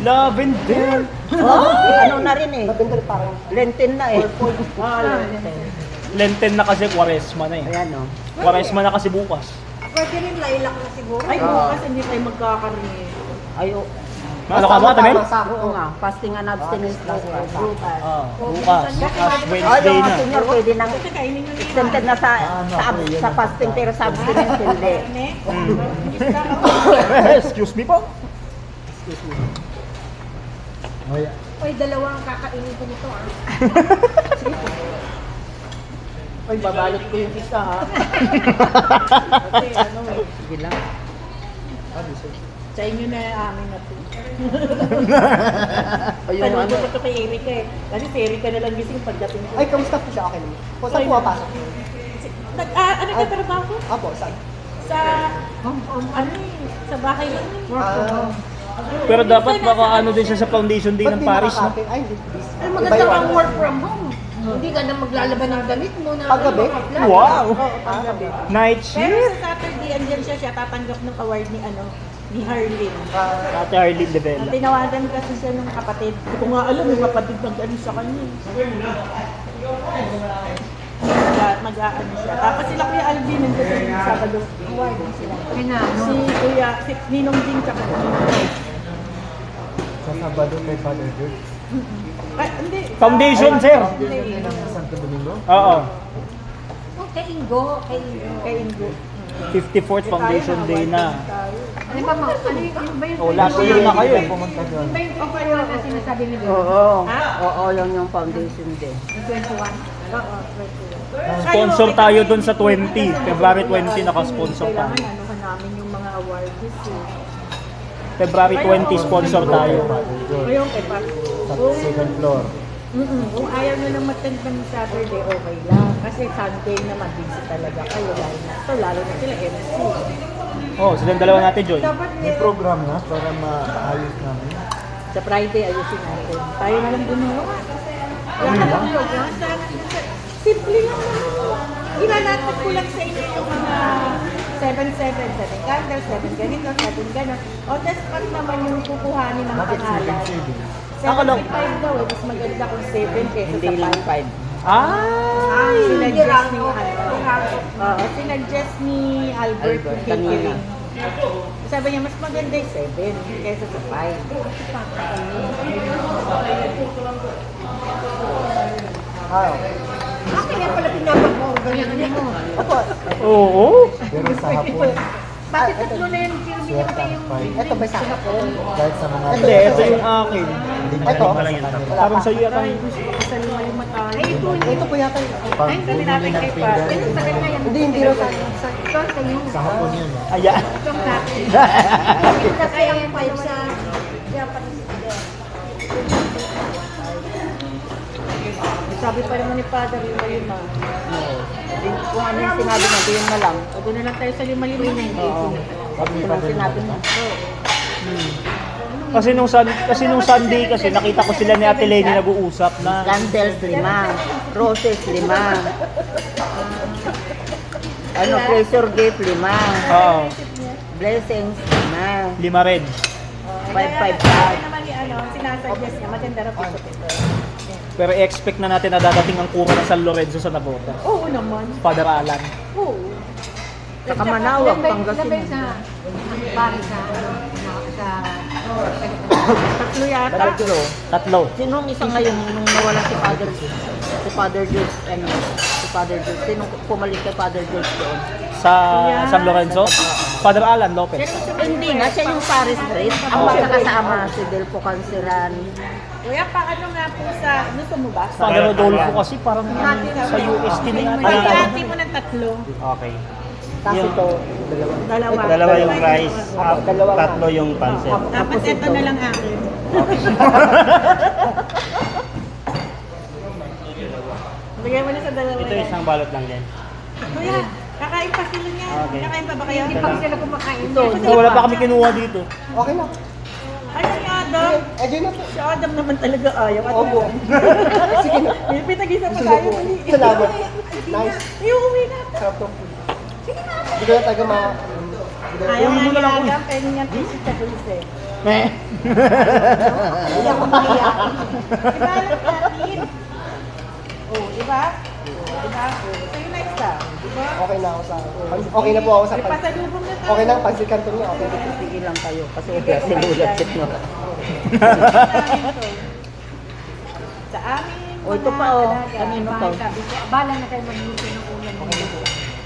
S3: Lavender.
S5: Oh, ano na rin eh.
S4: Lavender parang
S5: Lenten na eh.
S3: Lenten na kasi, Quaresma na eh.
S5: Ayan o.
S3: Quaresma na kasi bukas.
S7: Pwede rin lilac na siguro.
S6: Ay, bukas hindi tayo magkakaroon.
S5: Ay, oh.
S3: Ano ka ba, Tamel?
S5: Oo nga, fasting and abstinence po.
S6: Bukas.
S3: Bukas. As
S5: Oh,
S3: Wednesday
S5: yung mga
S3: na.
S5: senior pwede nang
S6: Kasi kainin nyo na yun.
S5: extended na sa fasting pero sa abstinence hindi.
S3: Excuse me po.
S2: Oy,
S7: Uy, dalawang kakainin ko nito ah.
S6: Ay, babalot ko yung isa ha. Kasi ano eh.
S5: Sige lang.
S6: Sa inyo na amin na po.
S5: O yung
S6: Tanong
S5: ano,
S6: ko ito kay Erika eh. Kasi si Erika na lang gising pagdating ko.
S4: Ay, kamusta po siya? Okay naman. Kung saan pumapasok?
S6: Ano ka trabaho?
S4: Apo, saan?
S6: Sa, ano eh, sa bahay lang eh.
S4: Ah,
S3: Pero dapat baka ano din siya sa foundation day
S4: ba't
S3: ng
S4: di
S3: Paris, no?
S4: nakaka-attend? Ay, hindi.
S7: Ay, maganda ang work from home. Hindi ka na maglalaban ng damit mo na
S4: Paggabi?
S7: naka-apply.
S3: Wow!
S6: Oo, panggabi.
S3: Night
S6: Pero
S3: shift!
S6: sa Saturday, andyan siya tatanggap ng award ni ni Harlin.
S3: Ate Arlene Devela.
S6: Tinawagan kasi siya ng kapatid. Hindi ko nga alam yung kapatid nag-ano sa kanya. Mag-aano siya. Tapos sila Kuya Alvin nandun sa Sabado. Award din sila.
S7: Kinano.
S6: Si Ninong Ding tsaka si Ninong Ding.
S2: sa Sabado kay Father George.
S6: Ay, hindi.
S3: Foundation, sir!
S2: Yun ang Santo Domingo?
S3: Oo.
S7: Oh, kay Ingo. Kay Ingo.
S6: Kay Ingo.
S3: 54th Foundation Day na.
S7: Ano ba, ano ba yung
S3: Oh, last year na kayo eh.
S2: Pumunta doon.
S7: Ano ba yung offer na sinasabi nila?
S5: oo. Oo, yun yung foundation day.
S7: 21.
S6: Oo, 21.
S3: Sponsor tayo dun sa 20. February 20 naka-sponsor tayo.
S6: Kailangan ano ka na namin yung mga awardees eh.
S3: February 20 sponsor tayo.
S6: Ngayon kay Pat.
S2: Sa second floor.
S6: Kung ayaw nyo lang mag-attend ng Saturday, okay lang. Kasi Sunday naman, busy talaga kayo. Lalo na sila MC.
S3: Oh, silang dalawa natin, Joy.
S6: Dapat
S2: May program na para maayos namin.
S6: sa Friday, ayusin natin. Tayo na lang gumawa. Wala lang program. Simple lang naman. Ilalatag ko lang sa inyo yung mga 7 candles, 7 ganito, 7 ganon. On the spot naman yung kukuhanin ng
S2: Bakit
S6: pangalan.
S2: 7-7?
S3: Ako lang.
S6: 75 daw eh, mas maganda kung 7 kesa
S5: Hindi
S6: sa
S5: lang
S6: 5.
S5: 5.
S3: Ay!
S6: Sinadjust ni sinadjust ni Albert
S5: Albert,
S6: yung
S5: kanina.
S6: catering. Sabi niya, mas maganda yung 7 kesa sa 5.
S2: Ah,
S6: Kaya pala pinapag-organize mo.
S3: Oo.
S2: pero sa hapon,
S6: Bakit tatlo na yung
S2: swerte ang five.
S4: Ito ba sa akin?
S2: Kahit sa mga
S3: Hindi, ito yung akin.
S2: Hindi
S4: Ito?
S2: mo lang yun.
S3: Parang sa iyo yata.
S6: Isa lima tayo.
S4: Ito po yata.
S2: Pag bumili ng pinggan,
S4: Hindi, hindi raw sa
S2: sa hapon yun.
S3: Ayan.
S1: Kasi yung 5 sa Japanese.
S6: Sabi pa naman ni Father, lima. Kung ano yung sinabi mo, yun na lang. O doon na lang tayo sa lima-lima na yun.
S5: Oo.
S2: Pag may
S5: Ito lang
S2: padala
S5: sinabi
S2: na.
S5: mo.
S3: Kasi nung Sunday kasi nakita ko sila ni Ate Lenny nag-uusap na
S5: Candles 5. Roses 5. Ano, pleasure gift 5.
S3: oo,
S5: Blessings 5.
S3: 5 red.
S5: 5
S6: Sabi naman ni sinasuggest niya, maganda raw pito-pito.
S3: Pero i-expect na natin na dadating ang kura ng San Lorenzo sa Nabota.
S6: Oo naman.
S3: Father Alan.
S6: Oo.
S5: Sa Kamanawag, Pangasinan.
S1: Sa pare sa
S6: Tatlo yata.
S3: Tatlo.
S5: Sinong isa ngayon nung nawala si Father George, si Father George, sinong pumalit kay Father George doon?
S3: Sa San Lorenzo. Father Alan Lopez.
S5: Hindi nga, siya yung Paris Street. Ang bata kasama si Delpo Canceran.
S6: Kuya, paano nga po sa, gusto mo ba?
S3: Father Rodolfo kasi parang sa UST na yata.
S6: Pag-hati mo ng tatlo.
S3: Okay.
S4: Kasi ito, dalawa.
S6: Dalawa.
S8: yung rice, tatlo yung pancit.
S6: Tapos ito na lang akin. Bigyan mo na sa dalawa.
S8: Ito isang balot lang din.
S6: Kuya, kakain pa sila niya.
S8: Okay.
S6: Kakain pa ba kayo?
S1: Hindi pa sila kumakain.
S3: Wala pa kami kinuha dito.
S4: Okay lang.
S6: Ano si Adam?
S4: Diyan na po.
S6: Si Adam naman talaga ayaw.
S4: Opo. Sige na.
S6: Pinag-isa pa tayo.
S4: Salamat. Nice.
S6: Iuwi na.
S4: Sarap to. Hindi ko na taga
S6: Ayaw nga ni Adam, kaya niya visit sa dulce.
S1: Hindi ako mahiya.
S6: Diba alam natin? Oh, diba? Diba? Sa'yo na isa. Diba?
S4: Okay na ako sa... Okay na po ako sa...
S6: May pasalubong na tayo.
S4: Okay na, pansit kanto niya. Okay na.
S5: Sige lang kayo kasi ubya sinulat nyo.
S6: Sa amin.
S5: O ito pa o, kanino to?
S1: Bala na kayo magluto ng ulam.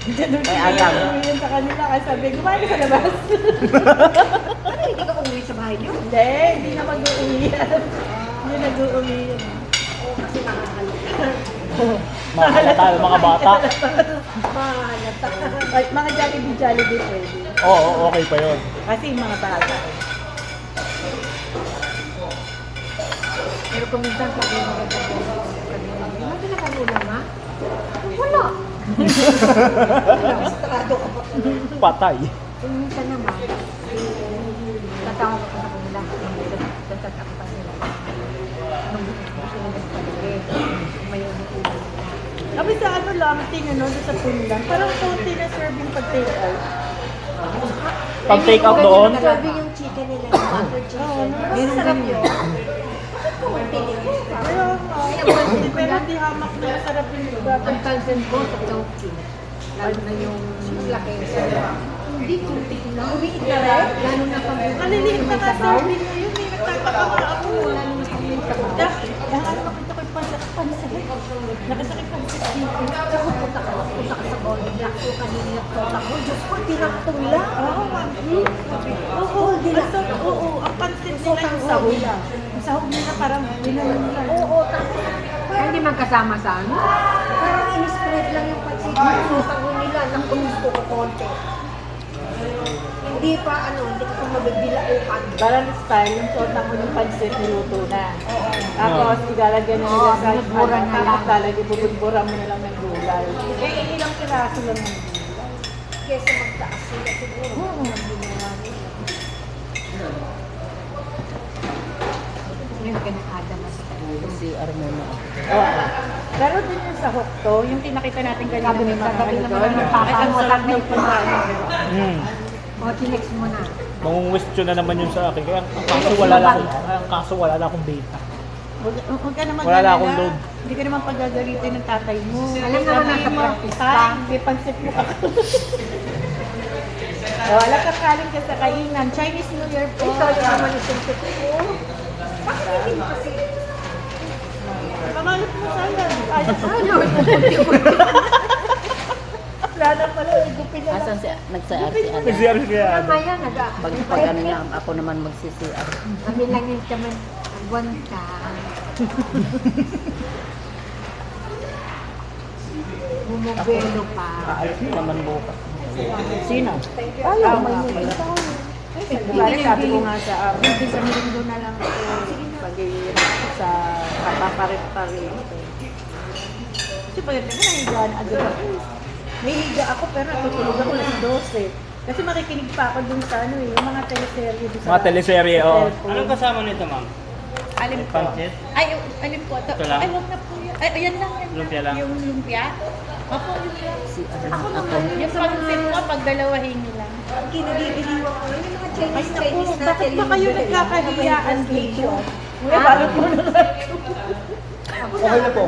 S5: Ay, Adam.
S6: Yun sa kanila kasi sabi, kumain ka sa labas.
S1: Ano, hindi ka umuwi sa bahay niyo?
S6: Hindi na mag-uwi yan. Hindi nag-uwi yan.
S1: Oo, kasi nakakalita.
S3: Makakalata mga bata.
S1: Mahalata.
S6: Ay, mga Jollibee pwede.
S3: Oo, okay pa yun.
S6: Kasi yung mga bata.
S1: Pero kung minsan pag yung magaganda, ano pinakagulang ha? Wala. Strado ka pa.
S3: Patay.
S1: Kung minsan naman, tatawag ko sa kanila. Tatawag ako pa nila. Anong gusto nila sa paligid? May ulam.
S6: Sabi sa ano lang, ano, sa punlan, parang konti na serving pag-take out.
S3: Pag take out doon,
S1: Grabe yung chicken nila, yung butter chicken. Mas sarap yun. Kunti din.
S6: Pero, pero hindi hamak na masarap yung
S1: Ang kalsen ko sa Chowking. Lalo na yung laki. Hindi, kunti lang. Umiit na rin. Lalo na pag
S6: kaliliit na nga serving na yun, eh, nagtataka nga ako.
S1: Lalo na pag may sabaw.
S6: Ano makita ko yung pansit? Nakita ko yung pansit dito.
S1: Ako punta ka sa Golden Black. So kanina punta ko. Diyos ko, tinaktong lang.
S6: Oo, mami. Oo, ang pansit nila yung sahog. Yung sahog nila parang binalan nila.
S1: Oo, tapos hindi man kasama sa ano. Parang in-spread lang yung pansit. So tago nila ng gusto ko konti.
S6: Hindi pa, hindi ko mabibilaukan.
S5: Balance style, yung suot mo ng pansit, niluto na. Tapos, ilalagyan na nila sa
S6: binubura na lang.
S5: Tapos, lalagyan, bubura mo na lang ng gulay. Eh, ilang piraso lang ng gulay.
S6: Kesa magtaas sila siguro. Yung pinakadamas.
S5: Si Armona. Oo. Pero din yung sa Hokto, yung tinakita natin kanina
S6: Sabi
S5: may
S6: nila,
S5: mga
S6: sabi
S5: ano
S6: naman
S5: doon.
S6: ng
S5: Ay,
S6: papa
S5: ang
S6: mo,
S5: sarap
S6: sabi
S5: ng
S6: ko.
S5: pagkain.
S6: O, chinex mo na.
S3: Mangungwestiyon na naman yun sa akin. Kaya ang kaso wala na akong data.
S5: Huwag ka naman
S3: Wala na
S5: galala.
S3: akong load.
S5: Hindi ka naman pagagalitin ng tatay mo.
S6: Alam naman nasa
S5: Sabihin mo,
S6: practice
S5: "Tay,
S6: pa."
S5: may pansit mo ako. Wala ka kaling ka sa kainan. Chinese New Year po.
S6: Ikaw yung naman yung suntok ko. Bakit hindi mo kasi?
S5: Pamalot mo sana. Ay,
S6: Ano?
S5: Lala pala, igupin na lang.
S9: Asan si nagsa-CR si Ada?
S3: Nag-CR siya.
S6: Mamaya
S9: Pag ano na ako naman magsi-CR.
S6: Kami lang yung kaman. Agwan ka. Bumubelo pa.
S9: Kaalis naman bukas.
S5: Sino? Ayaw, may Balik, sabi ko nga sa hindi sa Merindo na lang ako sa kapaparit-parit. Kasi pagdating ko nahigaan agad ako. May higa ako pero tutulog ako alas 12. Kasi makikinig pa ako dun sa yung mga teleserye. dun sa-
S3: Mga teleserye,
S5: sa
S3: oo.
S5: cellphone.
S8: Anong kasama nito, ma'am?
S5: Alim po.
S8: Pancit?
S5: Ay, alim po.
S8: Ito lang?
S5: Ay, wag na po yan. Ay, ayan lang. Yan
S8: Lumpia lang?
S5: Yung lumpia. Opo, yung lang.
S9: Si Ada
S5: Ako
S9: ako.
S5: naman, yung pansit ko, pag dalawahin nyo lang.
S6: Kinagigiliwa ko. Yung mga
S5: Ay,
S6: Chinese
S5: naku, bakit ba kayo nagkakahiyaan dito? Uy,
S6: Ah.
S5: bakit mo na
S2: Okay na po.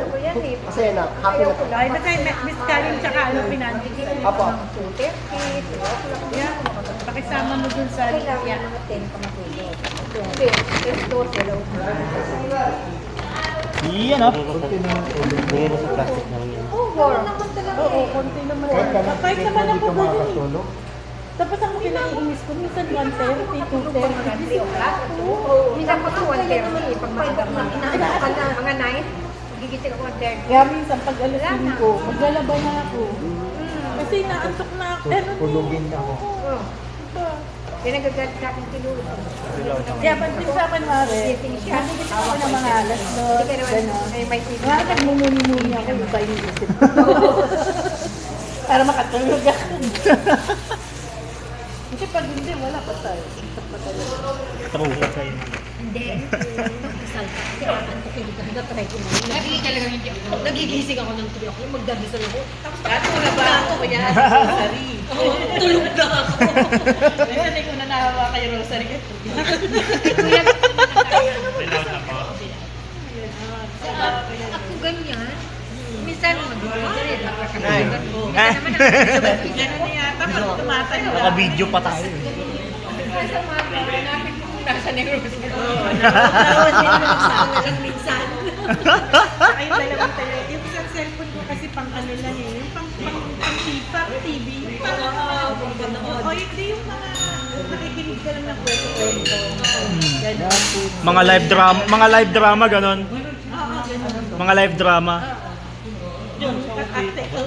S2: Masaya na. Happy na po.
S5: Ay, na kay Miss Karin tsaka ano, pinanti.
S2: Apo.
S5: Yan, pakisama mo dun sa
S6: Kailangan
S5: lumpia.
S6: mga 10 pa matulog. Hindi, 10 hello.
S3: Iyan oh.
S8: Bigyan sa plastic na lang yun.
S6: Oo, naman talaga.
S5: Oo, konti naman. Kahit naman ako ganun. Tapos ako kinaiinis ko, minsan 1:30, 2:30.
S6: Minsan ko 1:30. Pag inaanap ka na mga 9, gigising ako 1:30.
S5: Kaya minsan pag alas 5, maglalaba na ako. Kasi naantok na ako.
S2: Tulugin ako.
S6: Oo. Kaya nagagalit sa akin tinulog.
S5: Kaya pag pinsapan mare, nakikita ako ng mga alas 2, gano'n. Nga nagmumuni-muni ako, iba yung isip ko. Para makatulog ako. Kasi pag hindi, wala pa tayo.
S3: True.
S6: Hindi. Kasal ka. Kasi antokin ka. Nag-try ko na. Nagigising ako ng 3 ako. Magdabisal ako. Tapos wala ba ako? Kaya tulog na ako.
S5: Kasi ko na nahawa kayo, Rosary.
S6: Ako ganyan. Minsan mag-rosary.
S5: Ganun na yata, pag tumatanda.
S3: Naka-video pa tayo.
S6: Nasa mga hanapin mo kung nasa ni rosary. Minsan.
S5: Ay, dalawang talaga. Yung isang cellphone ko kasi pang ano lang eh. Yung pang TV. O, hindi yung mga nakikinig ka lang ng kwento-kwento. Ganun.
S3: Mga live drama ganon. Mga live drama.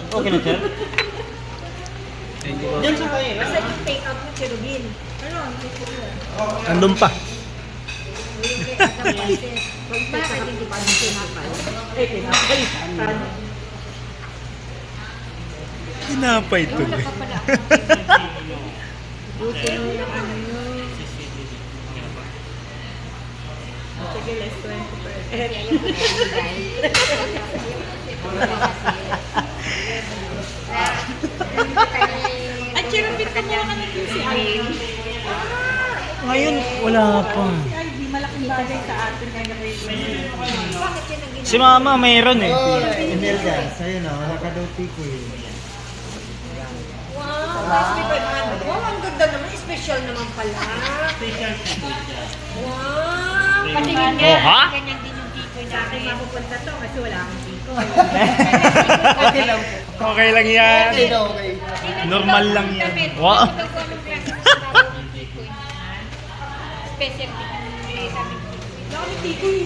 S8: Okay na, sir? Diyan sa kayo.
S6: Kasi yung take out mo, Cherubin.
S3: Andun pa.
S6: Bakit hindi pa rin sinapal?
S3: Tinapay to.
S6: Wala pa pala. Buti nung yung ano yun.
S5: Sige, less 20%. At Cherubin ka niya ka naging si Ivy.
S3: Ngayon, wala pa.
S5: Si Ivy, malaking bagay sa atin kaya
S6: Bakit yun ang
S3: Si mama mayroon eh.
S2: Imelda, sa'yo na. Wala ka daw tiko eh.
S6: Wow, ang ganda naman. Special naman pala. Wow. Patingin nga.
S3: Oh, ha?
S6: Ganyan din yung tikoy na akin.
S5: mapupunta to kasi wala akong tikoy.
S3: Okay lang yan.
S2: Okay.
S3: Normal lang yan. Wow.
S6: Special din.
S5: Wala kami tikoy.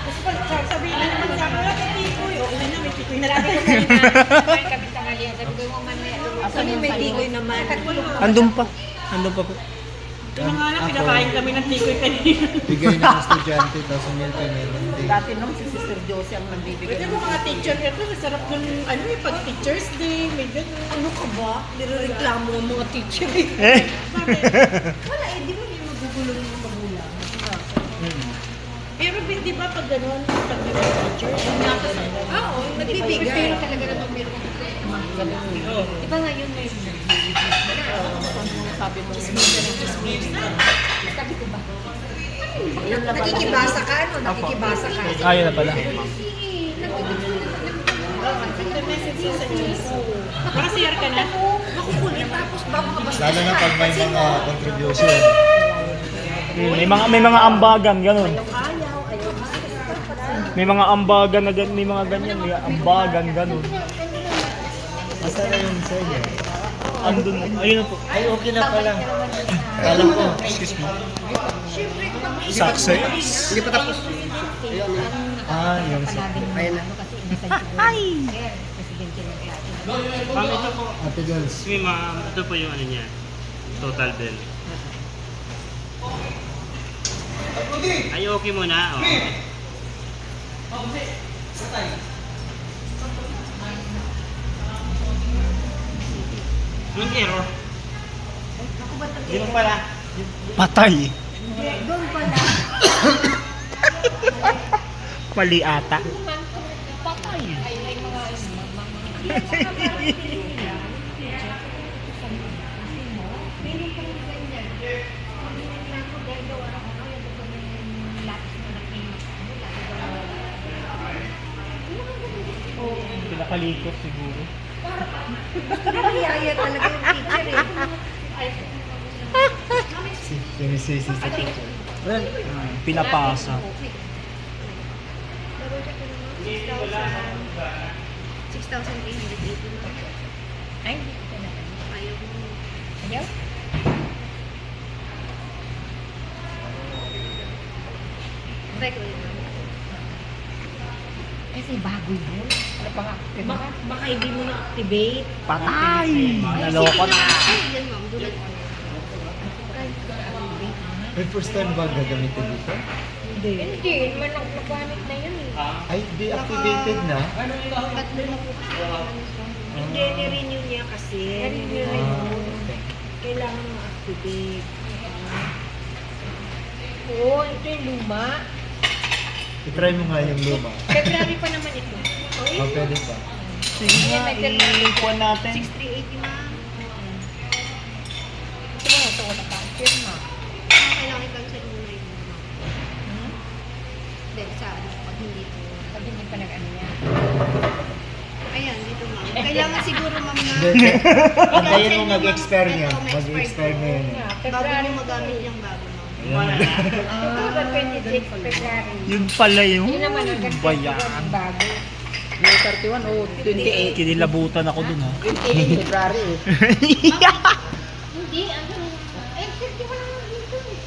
S6: Kasi pag sabihin na naman sa akin, wala kang tikoy. O, ina na, may tikoy na lang.
S7: Kumain kami tanghalian. Sabi ko mo mamaya.
S6: Kami may tikoy naman.
S3: Andun pa. Andun pa po.
S6: Ito na nga lang, pinakain kami ng tikoy kanina.
S2: Bigay ng estudyante, tapos umilta meron din.
S9: Dati nung si Sister Josie ang nagbibigay.
S6: Pwede mo mga teacher ito, masarap nun, ano eh, pag Teacher's Day, may gano'n. Ano ka ba? Nirereklamo ang mga teacher eh. Wala eh, di ba may magugulong yung magulang? Pero di ba pag gano'n, pag may mga teacher, oo, nagbibigay.
S7: Pero talaga naman meron. Di ba ngayon may
S9: Sabi mo,
S7: sabi ko ba?
S6: Nakikibasa ka, ano? Nakikibasa ka.
S3: Ayun na pala.
S6: Para siyar ka na. Makukulit tapos ba mga basta.
S2: Lalo na pag may mga contribution.
S3: May mga ambagan, ganun. May mga ambagan na ganun, may mga ganyan, may ambagan, ganun.
S2: Basta na yung sa inyo.
S3: Andun, ayun na po.
S2: Ay, okay na pala. Alam ko.
S3: Excuse me. Success.
S4: Hindi pa tapos.
S2: Ah, yung sa...
S4: Ayan na.
S8: Ma'am, ito po.
S2: Ate Girls.
S8: Sige ma'am, ito po yung ano niya. Total bill. Ay, okay muna. Oh. Anong error? Di ba pala?
S3: Patay.
S7: Doon pala.
S3: Mali ata.
S7: Patay.
S3: Pinakalikot siguro.
S6: Nakakiyaya talaga yung teacher eh.
S2: Sinisisi sa teacher.
S3: Well, pinapasa.
S7: 6,880. Ay, hindi ko na. Ayaw mo. Ayaw? Try ko yun. Kasi bago yun. Ano pa nga?
S6: Baka hindi mo na-activate.
S3: Patay! Naloko na.
S7: Ay, yan ma'am. Dulat ko.
S2: May first time ba gagamitin dito?
S7: Hindi, man ang nagamit na yun eh.
S2: Ay, deactivated na.
S7: Tatlo na po kasi.
S6: Hindi, ni-renew niya kasi.
S2: Ah, okay.
S6: Kailangan ma-activate.
S7: Oo, ito yung luma.
S2: I-try mo nga yung luma.
S7: February pa naman ito.
S2: Ah, pwede pa.
S3: Sige nga, ikuha natin.
S7: 6,380 ma'am. Ito ba, ito wala pa. Firma. Kailangan i-cancel muna yung luma. Hindi, sabi ko, pag hindi po. Pag hindi pa nag-ano yan. Ayan, dito ma'am. Kailangan siguro ma'am na
S2: Antayin mo mag-expire niya. Mag-expire na yun.
S7: bago mo magamit yung bago ma'am.
S2: Ayan.
S7: 26 February.
S3: Yun pala yung
S7: Yun naman, ang
S3: bayan.
S7: bago.
S9: May 31 o 28.
S3: Kinilabutan ako dun ha.
S9: 28 February eh.
S7: Hindi, ano, eh, 31 naman dito eh.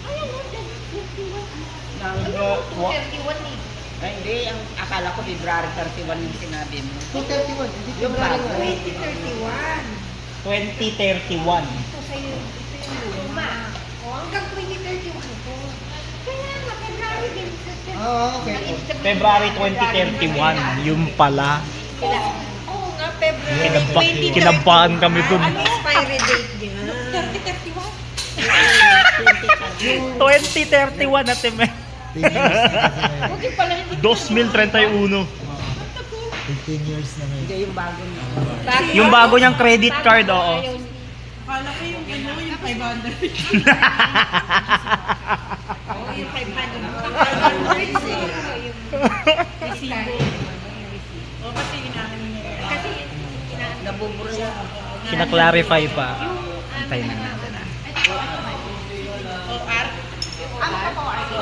S7: Ayan, 31.
S9: Ang,
S7: 31 eh.
S9: ay, hindi, ang akala ko February 31 yung sinabi mo.
S2: 231, hindi
S9: Yung bago.
S3: 2031.
S7: Ito sa'yo, ito yung luma. O, hanggang 2031 ito. Kaya nga, February din.
S2: Ah, okay.
S3: February 2031. Yung pala.
S6: Oo nga, February
S3: Kinabahan kami dun.
S6: Ano expiry date niya?
S3: 2031 na time.
S2: 10 years na kasi ngayon.
S3: 2031.
S2: 15 years na ngayon.
S9: Hindi, yung bago niya.
S3: Yung bago niyang credit card, oo.
S6: Akala ko yung ano, yung 500. Oo, yung 500. 500 eh. Resibo. O, kasi inaano niya. Kasi
S9: Nabubura niya.
S3: Kina-clarify pa. Antayin na natin ah.
S6: OR? Ano pa po? Kasi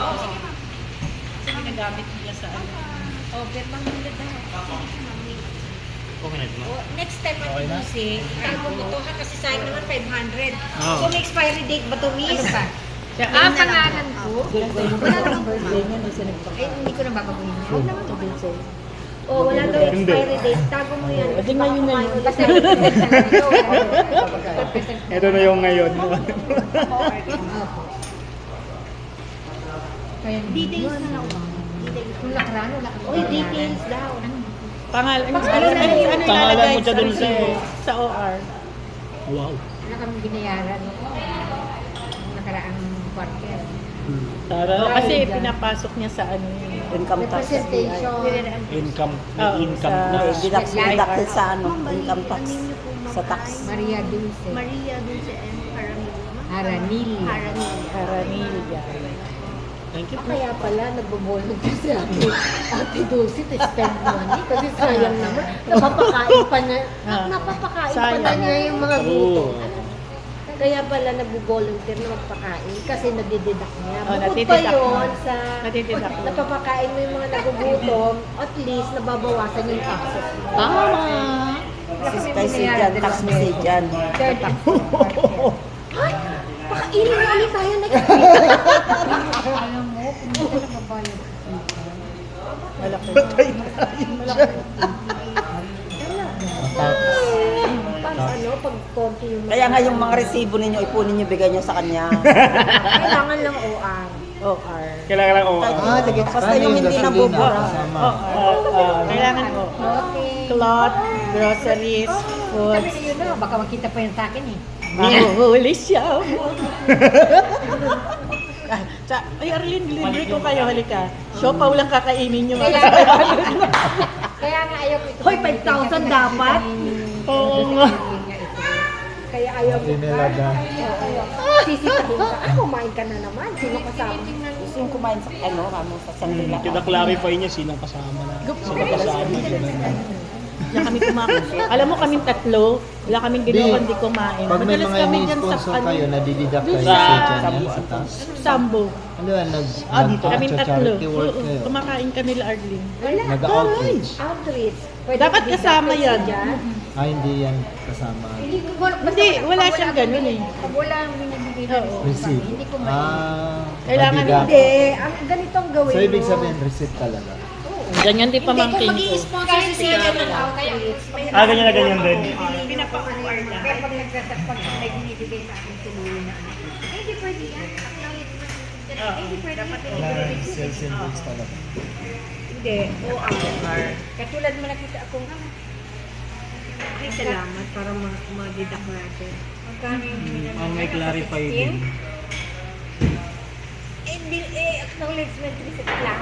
S6: ginagamit nila sa ano.
S7: O, pero manghulad na.
S8: Okay na ito ma'am.
S6: Next time at music, tago mo to ha kasi sayang naman 500.
S3: Oh.
S6: So may expiry date ba to, miss?
S7: Ano ba? Pangalan ko?
S6: Wala namang birthday niya, hindi siya nagpapakita.
S7: Hindi ko na babaguhin.
S6: Huwag naman to Vincent.
S1: Oh, wala daw
S3: Hindi.
S1: expiry date. Tago mo yan.
S6: Pwede ngayon na yun.
S7: Kasi
S3: Ito na yung ngayon.
S7: Kaya details na lang. Nung nakaraan, wala kang
S1: Uy, details daw.
S6: Pangalan ano
S3: Pangalan
S6: ilalagay
S3: mo dyan dun sa-
S6: sa OR?
S3: Wow.
S7: Wala kang binayaran. Nung nakaraang quarter.
S6: Kasi pinapasok niya sa ano yun.
S4: Income tax.
S7: Representation.
S3: Income,
S6: Oo,
S3: income
S6: sa-
S3: na.
S4: Deduct sa ano, income tax. Sa tax.
S7: Maria Dulce.
S1: Maria Dulce and
S7: Aranil.
S6: Caranilla.
S3: Thank you.
S7: Kaya pala, nagbo-volunteer kasi Ate Dulce to spend money kasi sayang naman. Napapakain pa na, napapakain pa na
S6: Sayang.
S7: niya yung mga gutom.
S3: Oo.
S1: Kaya pala nag-volunteer na magpakain kasi nadideduct niya.
S6: Oh,
S1: Bukod pa
S6: nadideduct
S1: yun
S6: mo.
S1: sa
S6: Nadideduct mo.
S1: napapakain mo yung mga nagugutom, at least nababawasan yung taxes mo.
S6: Tama!
S4: Kay si Jan, tax ni si Jan.
S7: Third tax.
S1: Pakainin mo ulit tayo next week.
S7: Alam mo, kung na babayad.
S6: Malaki.
S1: Pag konti yung
S4: Kaya nga yung mga resibo ninyo, ipunin nyo, bigay nyo sa kanya.
S1: kailangan lang OR.
S6: OR.
S3: Kailangan lang ako.
S4: Basta yung hindi nabubura.
S6: Kailangan ko. Cloth, groceries,
S7: Sabi
S6: foods.
S7: sa'yo na, baka makita pa yun sa akin eh.
S6: Mahuhuli siya. Ay, Arlene, libre ko kayo. Halika. Siopaw lang kakainin nyo.
S7: Kaya nga ayaw ko ito.
S1: Hoy, 5,000 dapat?
S6: Oo nga.
S1: Kaya ayaw mo
S2: Hindi nila
S1: ka. Sisitahin ka. Ah, kumain ka na naman. Sino kasama?
S4: Gusto yung kumain sa ano, kamo sa sandila.
S3: Kina-clarify niya sinong kasama na. Sino kasama.
S6: Wala kami kumain. Alam mo kaming tatlo, wala kaming ginawa kundi kumain.
S2: Pag may
S6: Madalas
S2: mga
S6: kami dyan
S2: ini-sponsor
S6: sa
S2: kayo, nadididak kayo
S6: sa-
S2: sa dyan sa tax.
S6: Sambo.
S2: Ano yan,
S6: Kaming tatlo.
S2: nag-charity work
S6: Oo,
S2: kayo.
S6: kumakain kami nila Arlene.
S2: Nag-outreach.
S1: Outreach.
S6: Dapat kasama yan.
S2: Hindi yan kasama.
S7: Hindi ko
S6: Hindi, wala siyang ganun eh.
S7: Pag wala ang binibigay na
S6: Oo.
S2: Receipt.
S7: hindi ko
S6: Kailangan
S2: nadidak.
S1: Hindi, ang ganitong gawin
S2: So, ibig
S1: mo.
S2: sabihin, receipt talaga.
S6: Ganyan din pamangkin ko.
S7: sponsor si
S3: Ganyan na ganyan din.
S7: Pinapa-award lang. Kaya pag nagtatapag sa may binibigay sa akin sinuwi na ano. Hindi pwede yan. Hindi pwede.
S2: Wala sales invoice talaga.
S1: Hindi, OR.
S7: Katulad mo nakita akong
S1: Ay, salamat para ma-deduct natin.
S7: magkano yung
S3: Ang may clarify din.
S7: acknowledgement receipt lang.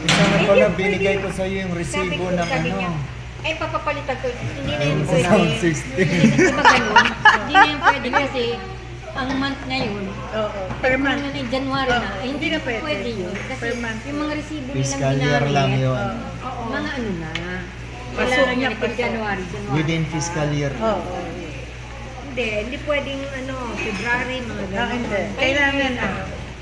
S2: Isa na pala binigay ko sa iyo yung resibo ng
S7: Sabi niya,
S2: ano.
S7: ay papapalitan ko. Hindi na yun
S2: Sa
S7: pwede.
S2: sound system.
S7: Hindi ba ganun? Hindi na yun pwede kasi ang month ngayon,
S6: Oo. Per month.
S7: ano na January na, ay,
S6: Hindi na pwede.
S7: yun. Kasi
S6: Per month.
S7: yung mga resibo
S2: Fiscal
S7: nilang
S2: year lang
S7: ginamit,
S2: yun.
S7: mga ano na.
S6: Pasok
S7: Kailangan
S6: niya
S7: niya
S6: pasok.
S7: January.
S2: Within fiscal year.
S6: Oo.
S1: Hindi pwedeng February, mga ganun.
S6: Hindi. Kailangan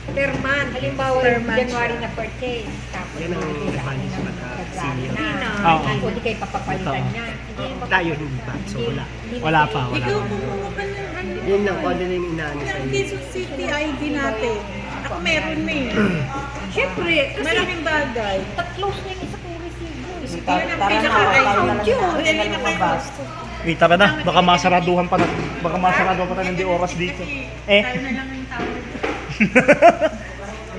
S1: Per month.
S7: Halimbawa,
S6: Per month.
S7: January na purchase. Tapos
S3: Yan ang
S7: mga
S3: Japanese
S7: na
S3: senior.
S7: na.
S3: Oo.
S7: O di kayo papapalitan
S3: Ito.
S7: niya. Hindi yung
S3: Tayo hindi pa. So wala. Wala pa. Wala
S6: Ikaw
S3: pa.
S6: kumuha ka ng ano.
S2: Yun lang, kung ano na yung inaano sa
S6: Ng Quezon City ID natin. Ako meron na eh.
S1: Siyempre, kasi
S6: Malaking bagay.
S7: close na yung isa kong resibo.
S4: Tara na, tayo na lang
S6: Dali na kayo.
S4: lumabas.
S3: Wait, tara na. Baka masaraduhan pa na. Baka masaraduhan pa tayo ng di oras dito. Eh,
S6: Tayo na lang yung tawag.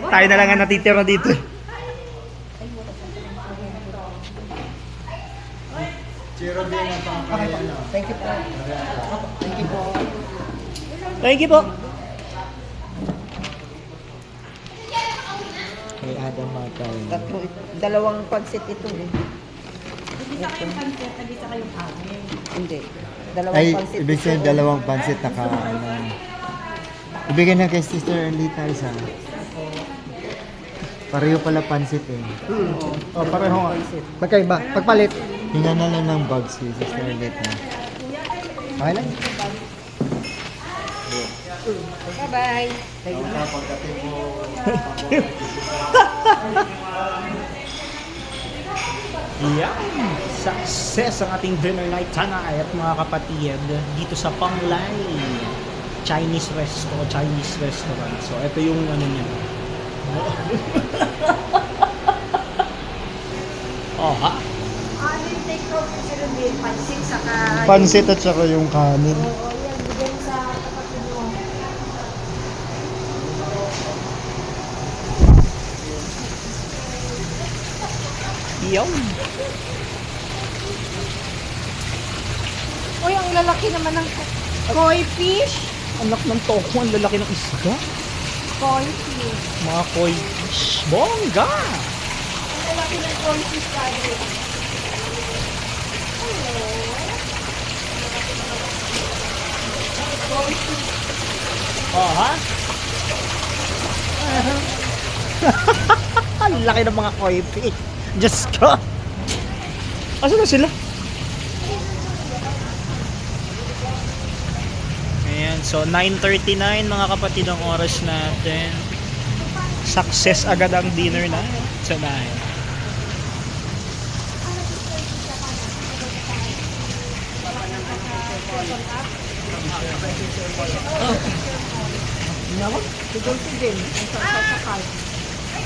S3: tayo na lang ang natitira dito.
S2: Chiro din ang pangkaya na.
S4: Thank you po.
S3: Thank you po.
S2: Kay Adam Matay.
S4: Dalawang pansit ito eh.
S6: Hindi sa kayong pansit, hindi sa kayong amin.
S4: Hindi. Dalawang
S2: Ay,
S4: pansit
S2: ibig sabihin
S4: ito.
S2: dalawang pansit na ano. Ibigay na kay Sister Erlita isa. Pareho pala pansit eh.
S3: Oh, pareho nga.
S2: Magkaiba. Pagpalit. Hinga na lang ng bags si Sister Erlita. Okay lang.
S7: Bye-bye.
S3: Yan! Success ang ating dinner night tonight at mga kapatid dito sa Panglay. Chinese restaurant. So ito yung ano niya. Oh, ha?
S1: Yung take out ko sila may pansit saka...
S3: Pansit at saka yung kanin.
S1: Oo, yan. Bigyan sa kapatid mo.
S3: Yum.
S6: Uy, ang lalaki naman ng koi fish.
S3: Anak ng toko, ang lalaki ng isda.
S6: Koi fish.
S3: Mga koi fish. Bongga!
S6: Ang lalaki ng koi fish tayo.
S3: Oh, ha? Ang laki ng mga koi fish. Diyos ko. Asan na sila? Ayan, so 9:39 mga kapatid ang oras natin. Success agad ang dinner na tonight.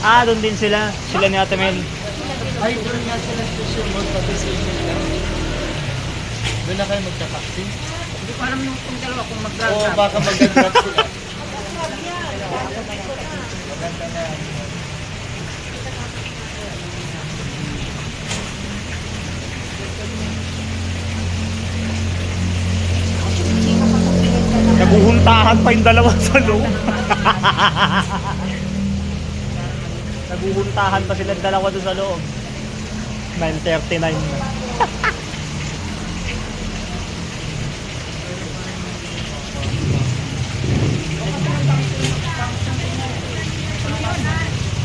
S3: Ah, doon din sila. Sila ni Ate Mel.
S2: Ay, doon nga sila special mode pati sa inyo lang. Doon na kayo magka-taxi?
S9: Hindi ko alam kung dalawa kung
S2: Oo,
S9: mag-grab.
S2: baka mag-grab sila.
S3: Naguhuntahan pa yung dalawa sa loob. Naguhuntahan pa sila dalawa doon sa loob. 9:39 na.
S6: Ano,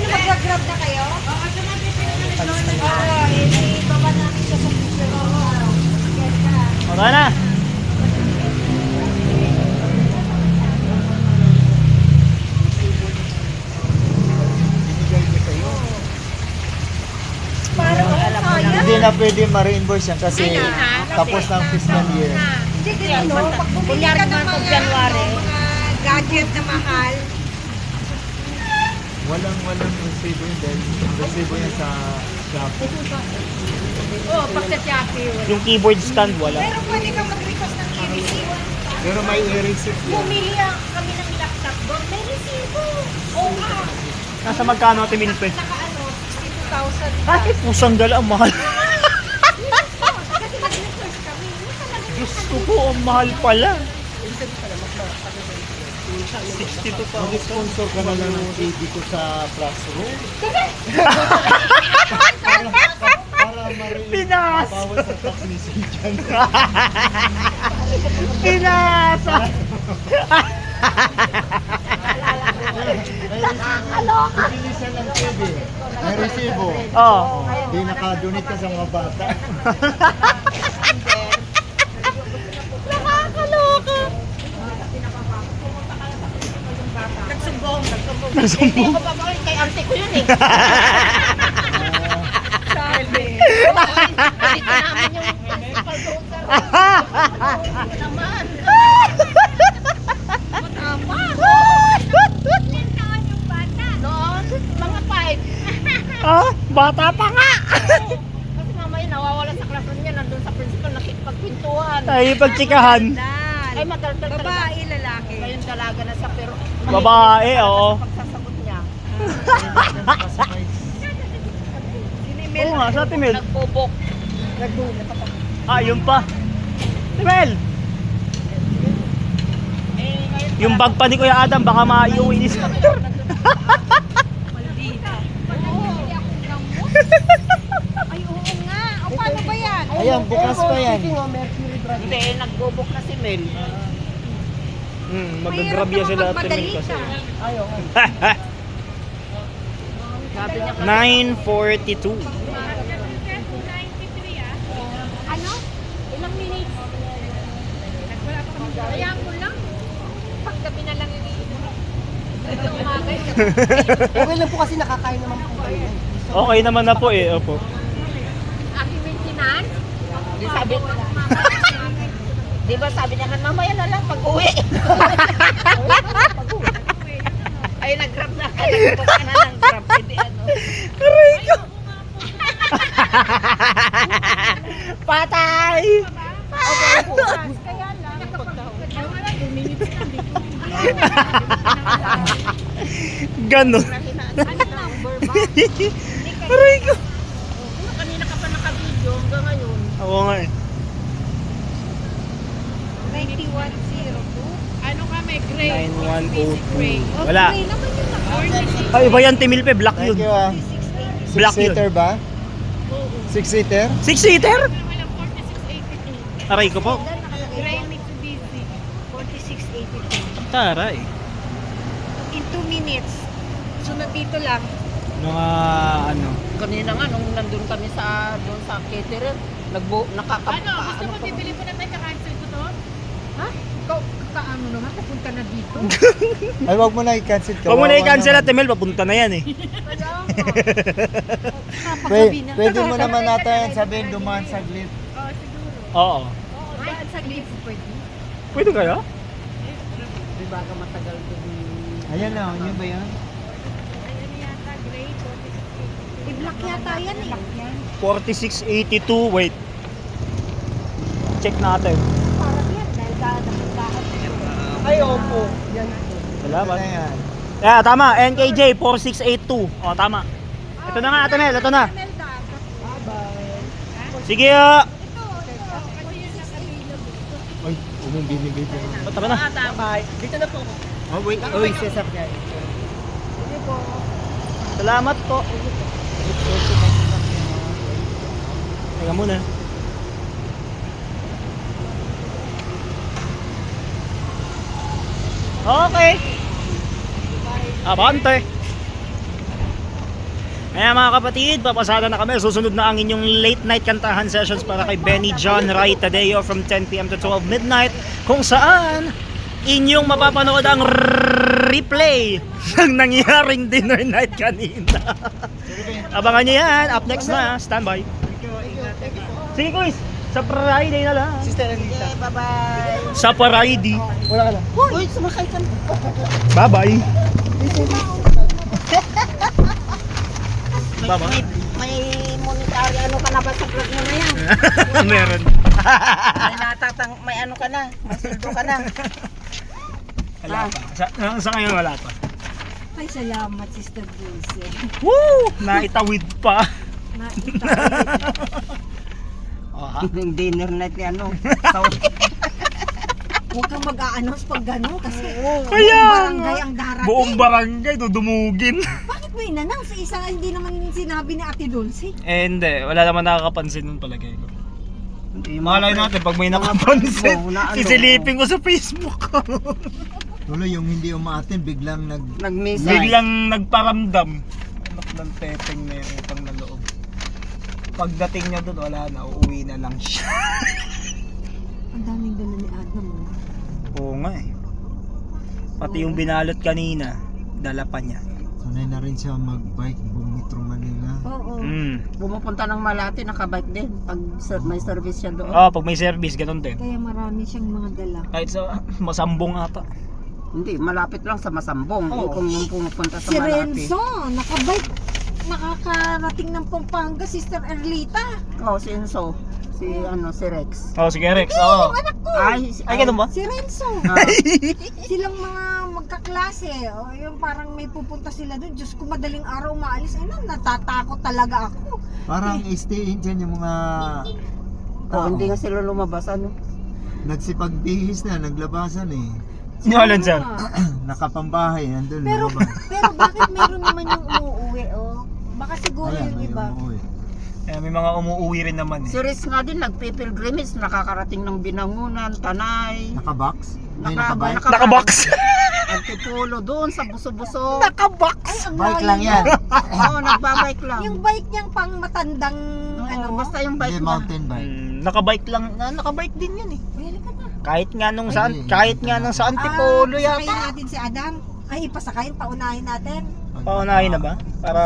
S6: mag-grab na kayo? Oo, baba natin siya sa picture.
S3: Okay na.
S2: Hindi na pwede ma-reimburse yan kasi tapos ng fiscal year.
S6: Hindi, ganito. Pag bumili ka ng mga gadget na mahal,
S2: Walang resibo yun dahil resibo yan sa shop.
S6: oh, pag sa Shopee, wala.
S3: Yung keyboard stand wala.
S6: Pero pwede kang mag-request ng e-receipt.
S2: Pero may e-receipt yan.
S6: Bumili kami ng laptop doon, may resibo. Oo nga.
S3: Nasa magkano Ate Mil pe?
S6: Naka 62,000.
S3: Ay, pusang gala ang mahal.
S6: Kasi mag-request kami.
S3: Diyos ko po, ang mahal pala. 62 pa.
S2: Mag-sponsor ka na lang ng TV ko sa classroom. Para
S3: Pinas!
S2: bawal sa tax ni Sijan.
S3: Pinasa!
S2: Bilisan ng TV. May resibo.
S3: Oh.
S2: Di naka-donate ka sa mga bata.
S3: Nakakaloka.
S6: Nagsumbong.
S3: Nasumbong.
S6: Ako pa bakit kay ante ko yun eh. Sabi. Dito namin yung pag-voter. Naman. Matama. Ilan taon yung bata? Noon, mga 5.
S3: Ah, bata pa nga.
S6: Kasi mamaya nawawala sa classroom niya, nandun sa principal, nakipagpintuhan.
S3: Ay, pagtsikahan.
S6: Ay, madaldal talaga.
S1: Babae, lalaki.
S6: Ngayon dalaga na siya, pero...
S3: Babae, oo.
S6: Pagsasagot niya.
S3: Oo nga, sa Ate Mel.
S6: Nagbubok.
S3: Ah, yun pa. Ate Mel,
S6: Eh, ngayon
S3: yung bag pa ni Kuya Adam, baka maiuwi ni Sir.
S6: Ay, oo nga. O, paano ba yan?
S2: Ayan, bukas pa yan.
S9: Hindi, nagbubok na si Mel.
S3: Mag-grab yan sila Ate Mel kasi.
S9: Sabi niya,
S3: 9:42.
S6: Ano? Ilang minutes? Kaya mo lang. Paggabi na lang yung ito umaga.
S4: Okay lang po kasi nakakain naman po kayo.
S3: Okay naman na po eh, opo.
S6: Aking maintenance?
S9: sabi, Di ba sabi niya kan mamaya na lang pag-uwi. Ay, nag-grab na. Nag-book ka na ng grab. Hindi ano.
S3: Patay!
S6: Kaya lang, kapag 2 minutes lang dito.
S3: Ganon.
S6: Ano number ba?
S3: Aray ko.
S9: Kanina ka pa naka-video hanggang ngayon.
S3: Oo nga eh.
S6: 9102. Ano kami? Gray.
S3: 9102. Wala.
S6: Gray naman yun na.
S3: Ay, iba yan, Timilpe. Black
S2: Thank
S3: yun.
S2: you ah.
S3: Black yun.
S2: 6-seater ba? 6-seater?
S3: 6-seater?
S6: Walang 4682.
S3: Aray ko po.
S6: Gray Mitsubishi.
S1: 4682.
S3: Taray.
S1: In 2 minutes. So, nandito lang.
S3: Mga ano.
S9: Kanina nga, nung nandun kami doon sa caterer,
S6: Gusto mo bibili mo na tayo ka-cancel ko to?
S1: Ha? Ikaw, kaano naman? Papunta na dito.
S2: Ay, wag mo na i-cancel.
S3: Huwag mo na
S2: Kawawa
S3: i-cancel
S2: naman.
S3: at Temel, papunta na yan eh.
S2: Pwede mo naman natin sabihin dumaan saglit.
S6: Oo, siguro.
S3: Oo.
S1: Daan sa glip, pwede.
S3: Pwede kaya?
S9: di ba ka matagal doon.
S2: Ayan na, yun ba yan?
S6: Ayan yata, gray, 4682.
S1: I-block yata yan eh.
S3: 4682. Wait. Check natin.
S1: Parang yan. Dahil dahan.
S4: Ay, opo. Yan.
S3: Salamat.
S2: Ano yan?
S3: Yeah, tama. NKJ 4682. Oh, tama. Ito na nga, Ate Mel. Ito na. Sige.
S2: Ay, huwag mong binigay dyan.
S3: Tara na.
S4: Bye. Dito na po.
S2: Oh, wait.
S4: Uy, sasakyan.
S3: Salamat po. Teka muna. Okay. Abante. Kaya mga kapatid, papasada na kami. Susunod na ang inyong late night kantahan sessions para kay Benny John Wright Tadeo from 10 PM to 12 midnight, kung saan inyong mapapanood ang replay ng nangyaring dinner night kanina. Abangan nyo yan. Up next na. Standby. Sige, Kuis. Sa Friday na lang.
S4: Sister Anita.
S9: Bye-bye.
S3: Sa Friday.
S4: Wala ka na.
S9: Uy, sumakay ka na.
S3: Bye-bye.
S9: May,
S3: Bye-bye.
S9: may monetary ano ka na ba sa vlog mo na yan?
S3: Meron.
S9: May ano ka na, may sweldo ka na.
S3: Wala pa. Sa ngayon wala pa.
S1: Ay, salamat, Sister Dulce.
S3: Woo! Naitawid pa.
S9: Yung dinner night ni ano.
S1: Huwag kang mag-a-announce pag gano'n kasi
S3: Kaya
S1: buong barangay ang darating.
S3: Buong barangay dudumugin.
S1: Bakit mo in-announce? Isa hindi naman sinabi ni Ate Dulce.
S3: Eh hindi, wala naman nakakapansin nun palagay ko. Malay natin pag may nakapansin, sisilipin ko sa Facebook ko.
S2: Tulo yung hindi umaatin, biglang
S9: Nag-miss.
S3: Biglang nagparamdam. Anak ng teteng na yung utang na loob. Pagdating niya doon, wala na, uuwi na lang siya.
S1: Ang daming dala ni Adam.
S3: Oo nga eh. Pati yung binalot kanina, dala pa niya.
S2: sanay na rin siya mag-bike buong Metro Manila.
S1: Oo.
S9: Pumupunta ng Malate, nakabike din. Pag may service siya doon.
S3: Oo, pag may service, ganun din.
S1: Kaya marami siyang mga dala.
S3: Kahit sa masambong ata.
S9: Hindi, malapit lang sa Masambong.
S3: Oo.
S9: Kung yung pumupunta sa
S1: Si
S9: Malate.
S1: Renzo, nakabike. Nakakarating ng Pampanga, Sister Erlita.
S9: Oh, si Enzo. Si Rex.
S3: Oo, sige Rex. Oo.
S1: Anak ko.
S3: Ay, ganun ba?
S1: Si Renzo.
S9: Ah,
S1: Silang mga magkaklase. O, yung parang may pupunta sila doon. Diyos ko, madaling araw maalis. Ay, natatakot talaga ako.
S2: Parang stay in dyan yung mga
S9: hindi nga sila lumabas. Ano?
S2: nagsipagbihis na, naglabasan eh.
S3: Niwalan sir.
S2: Nakapambahay, nandun
S1: Pero,
S2: lumabas.
S1: pero bakit meron naman yung umuuwi, oh? Baka siguro
S2: Ayan,
S1: yung
S2: may
S1: iba.
S2: umuwi.
S3: Eh, may mga umuuwi rin naman eh.
S9: Si Rex nga din, nagpipilgrimage. Nakakarating ng Binangunan, Tanay.
S2: Nakabox? May
S9: Naka-
S2: nakabike?
S9: naka-
S3: Nakabox!
S9: Nagtipulo doon sa Buso-Buso.
S3: Nakabox!
S1: Ay, ang
S2: Bike
S1: layo
S2: lang yan.
S9: Oo, nagbabike lang.
S1: Yung bike niyang pang matandang,
S9: Oo,
S1: ano,
S9: basta yung bike
S2: Hindi,
S9: na.
S2: mountain bike.
S3: Nakabike lang. Nakabike din yan eh.
S1: Pwede ka na.
S3: Kahit nga nung saan,
S2: Ay,
S3: kahit nga nung sa Antipolo
S1: Pasakayin
S3: yata.
S1: natin si Adam. Ay, pasakayin, paunahin natin.
S3: Paunahin na ba? Para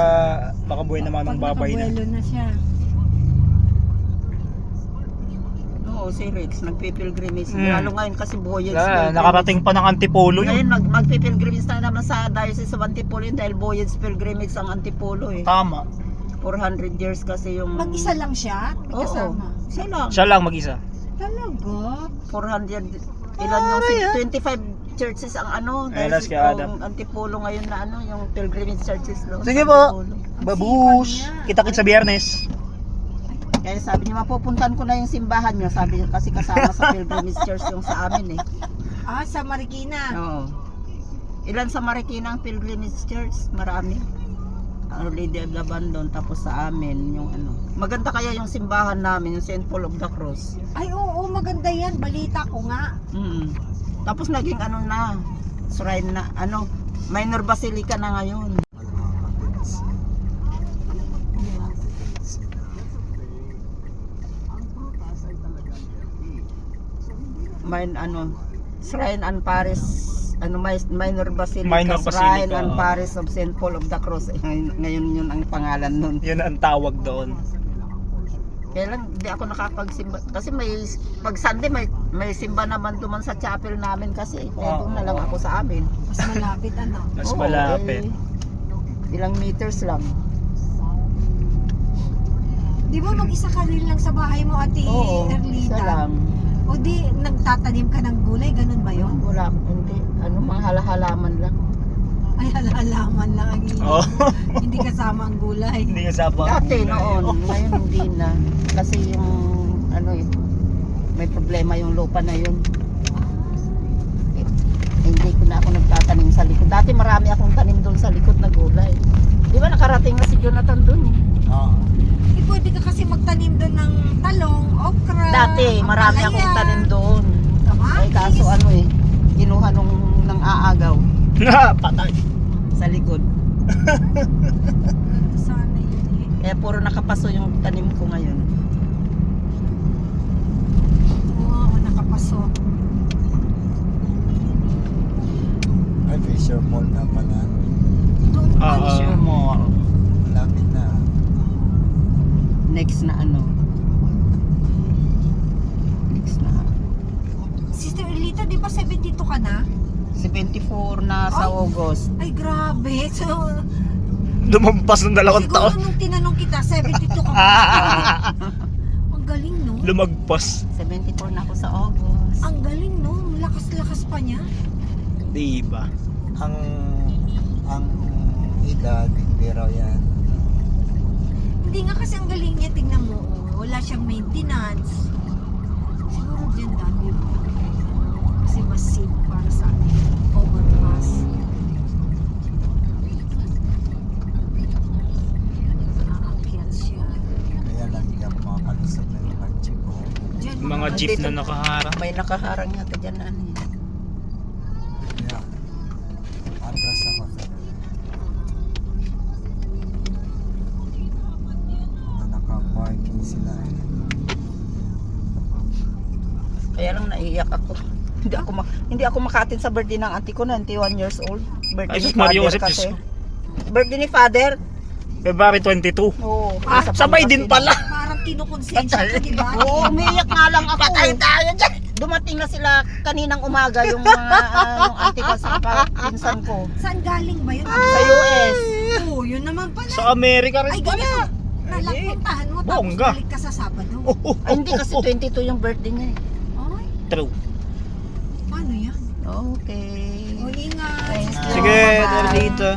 S3: makabuhay naman ng
S1: Pag
S3: babay na.
S1: nakabuelo na siya.
S9: Oo, Oo, si Rex, nagpipilgrimage.
S3: Mm.
S9: Lalo ngayon kasi Boyets.
S3: Nakarating pa ng Antipolo yun.
S9: Ngayon, magpipilgrimage na naman sa Diocese of Antipolo yun dahil Boyets Pilgrimage ang Antipolo eh.
S3: Tama.
S9: 400 years kasi yung...
S1: Mag-isa lang siya? May
S9: Oo,
S1: kasama?
S9: siya lang.
S3: Siya lang mag-isa.
S1: Talaga?
S9: 400, ilan yung 25 churches ang ano, dahil
S3: Alas kay Adam.
S9: yung Antipolo ngayon na ano, yung pilgrimage churches lo.
S3: Sige po. Babush. Kita-kits sa Biyernes.
S9: Kaya sabi niya, mapupuntan ko na yung simbahan niyo. Sabi niya kasi kasama sa pilgrimage church yung sa amin eh.
S1: Ah, sa Marikina.
S9: Oo. Ilan sa Marikina ang pilgrimage church? Marami. Our Lady of the Abandon, tapos sa amin yung ano. Maganda kaya yung simbahan namin, yung St. Paul of the Cross.
S1: Ay, oo, maganda yan. Balita ko nga.
S9: Tapos naging ano na, shrine na, ano, minor basilica na ngayon. Ano, shrine and parish, ano, minor basilica,
S3: Minor
S9: shrine
S3: basilica,
S9: and
S3: oo.
S9: parish of St. Paul of the Cross. Ngayon yun ang pangalan nun.
S3: Yun ang tawag doon.
S9: Kaya lang hindi ako nakapagsimba kasi pag Sunday may simba naman duman sa chapel namin kasi kaya doon na lang ako sa amin.
S1: Mas malapit, ano?
S3: Mas
S9: Oo,
S3: malapit.
S9: Ilang meters lang.
S1: Di ba mag-isa ka rin lang sa bahay mo, Ate
S9: Oo, isa
S1: Erlita?
S9: lang.
S1: O di, nagtatanim ka ng gulay, ganun ba yun?
S9: Wala, hindi. Ano, mga halaman lang.
S1: Ay, halalaman lang ang
S3: Oh.
S1: Hindi kasama ang gulay.
S3: Hindi ka sapa.
S9: Dati noon, ngayon hindi na. Kasi yung, ano eh, may problema yung lupa na yun. Eh, hindi ko na ako nagtatanim sa likod. Dati marami akong tanim doon sa likod na gulay. Di ba nakarating na si Jonathan doon eh?
S2: Oo.
S1: Eh, pwede ka kasi magtanim doon ng talong, okra,
S9: Dati marami
S1: ampalaya,
S9: akong tanim doon.
S1: kamatis.
S9: Ay kaso ano eh, kinuha nung ng aagaw
S3: Patay.
S9: sa likod.
S1: Sana yun eh.
S9: Kaya puro nakapaso yung tanim ko ngayon.
S1: Oo, nakapasok.
S2: Ay, Fisher Mall na pala.
S1: Doon pa
S3: Oo.
S9: Sure more.
S2: Malapit na.
S9: Next na ano. Next na.
S1: Sister Erlita, di ba 72 ka na?
S9: 74 na sa
S1: Ay.
S9: August.
S1: Ay, grabe. So,
S3: Lumampas ng 2
S1: siguro
S3: taon.
S1: nung tinanong kita, 72 ka pa. Ang galing, no?
S3: Lumagpas.
S9: 74 na ako sa August.
S1: Ang galing, no? Lakas-lakas pa niya.
S3: Diba?
S2: Ang edad, hindi raw yan.
S1: Hindi nga kasi ang galing niya, tingnan mo. Oh, wala siyang maintenance. Siguro dyan dami. Kasi mas safe para sa overpass. Aakyat siya.
S2: Kaya lang hindi ako makakalusot na yung jeep ko.
S1: Dyan,
S3: Mga jeep na nakaharang.
S9: May nakaharang yata dyan na ano eh.
S2: Kaya, atras ako sa naka-parking sila eh.
S9: Kaya lang naiiyak ako. Hindi ako makatin sa birthday ng auntie ko, 91 years old. Birthday
S3: Ay,
S9: ni
S3: sus, Mario
S9: father
S3: Joseph,
S9: kasi.
S3: Diyos
S9: Birthday ni father.
S3: February 22.
S9: Oo.
S3: Ah, sabay din pala.
S1: parang kinukonsensya ka, di ba?
S9: Oo, umiiyak nga lang ako. Patay tayo dyan. Dumating na sila kaninang umaga yung mga yung auntie ko sa pinsan ko.
S1: Saan galing ba yun?
S9: Sa US.
S1: Oo, yun naman pala.
S3: Sa Amerika
S1: Ay,
S3: rin pala.
S1: ganito. Nalagpuntahan mo, tapos
S3: Bongga.
S1: balik ka sa Sabado.
S9: Ay, hindi kasi 22 yung birthday niya eh.
S1: Ay,
S3: True.
S1: paano yan?
S9: Okay.
S1: O, ingat.
S9: Thank you.
S3: Sige,
S1: Bye-bye.
S3: dito.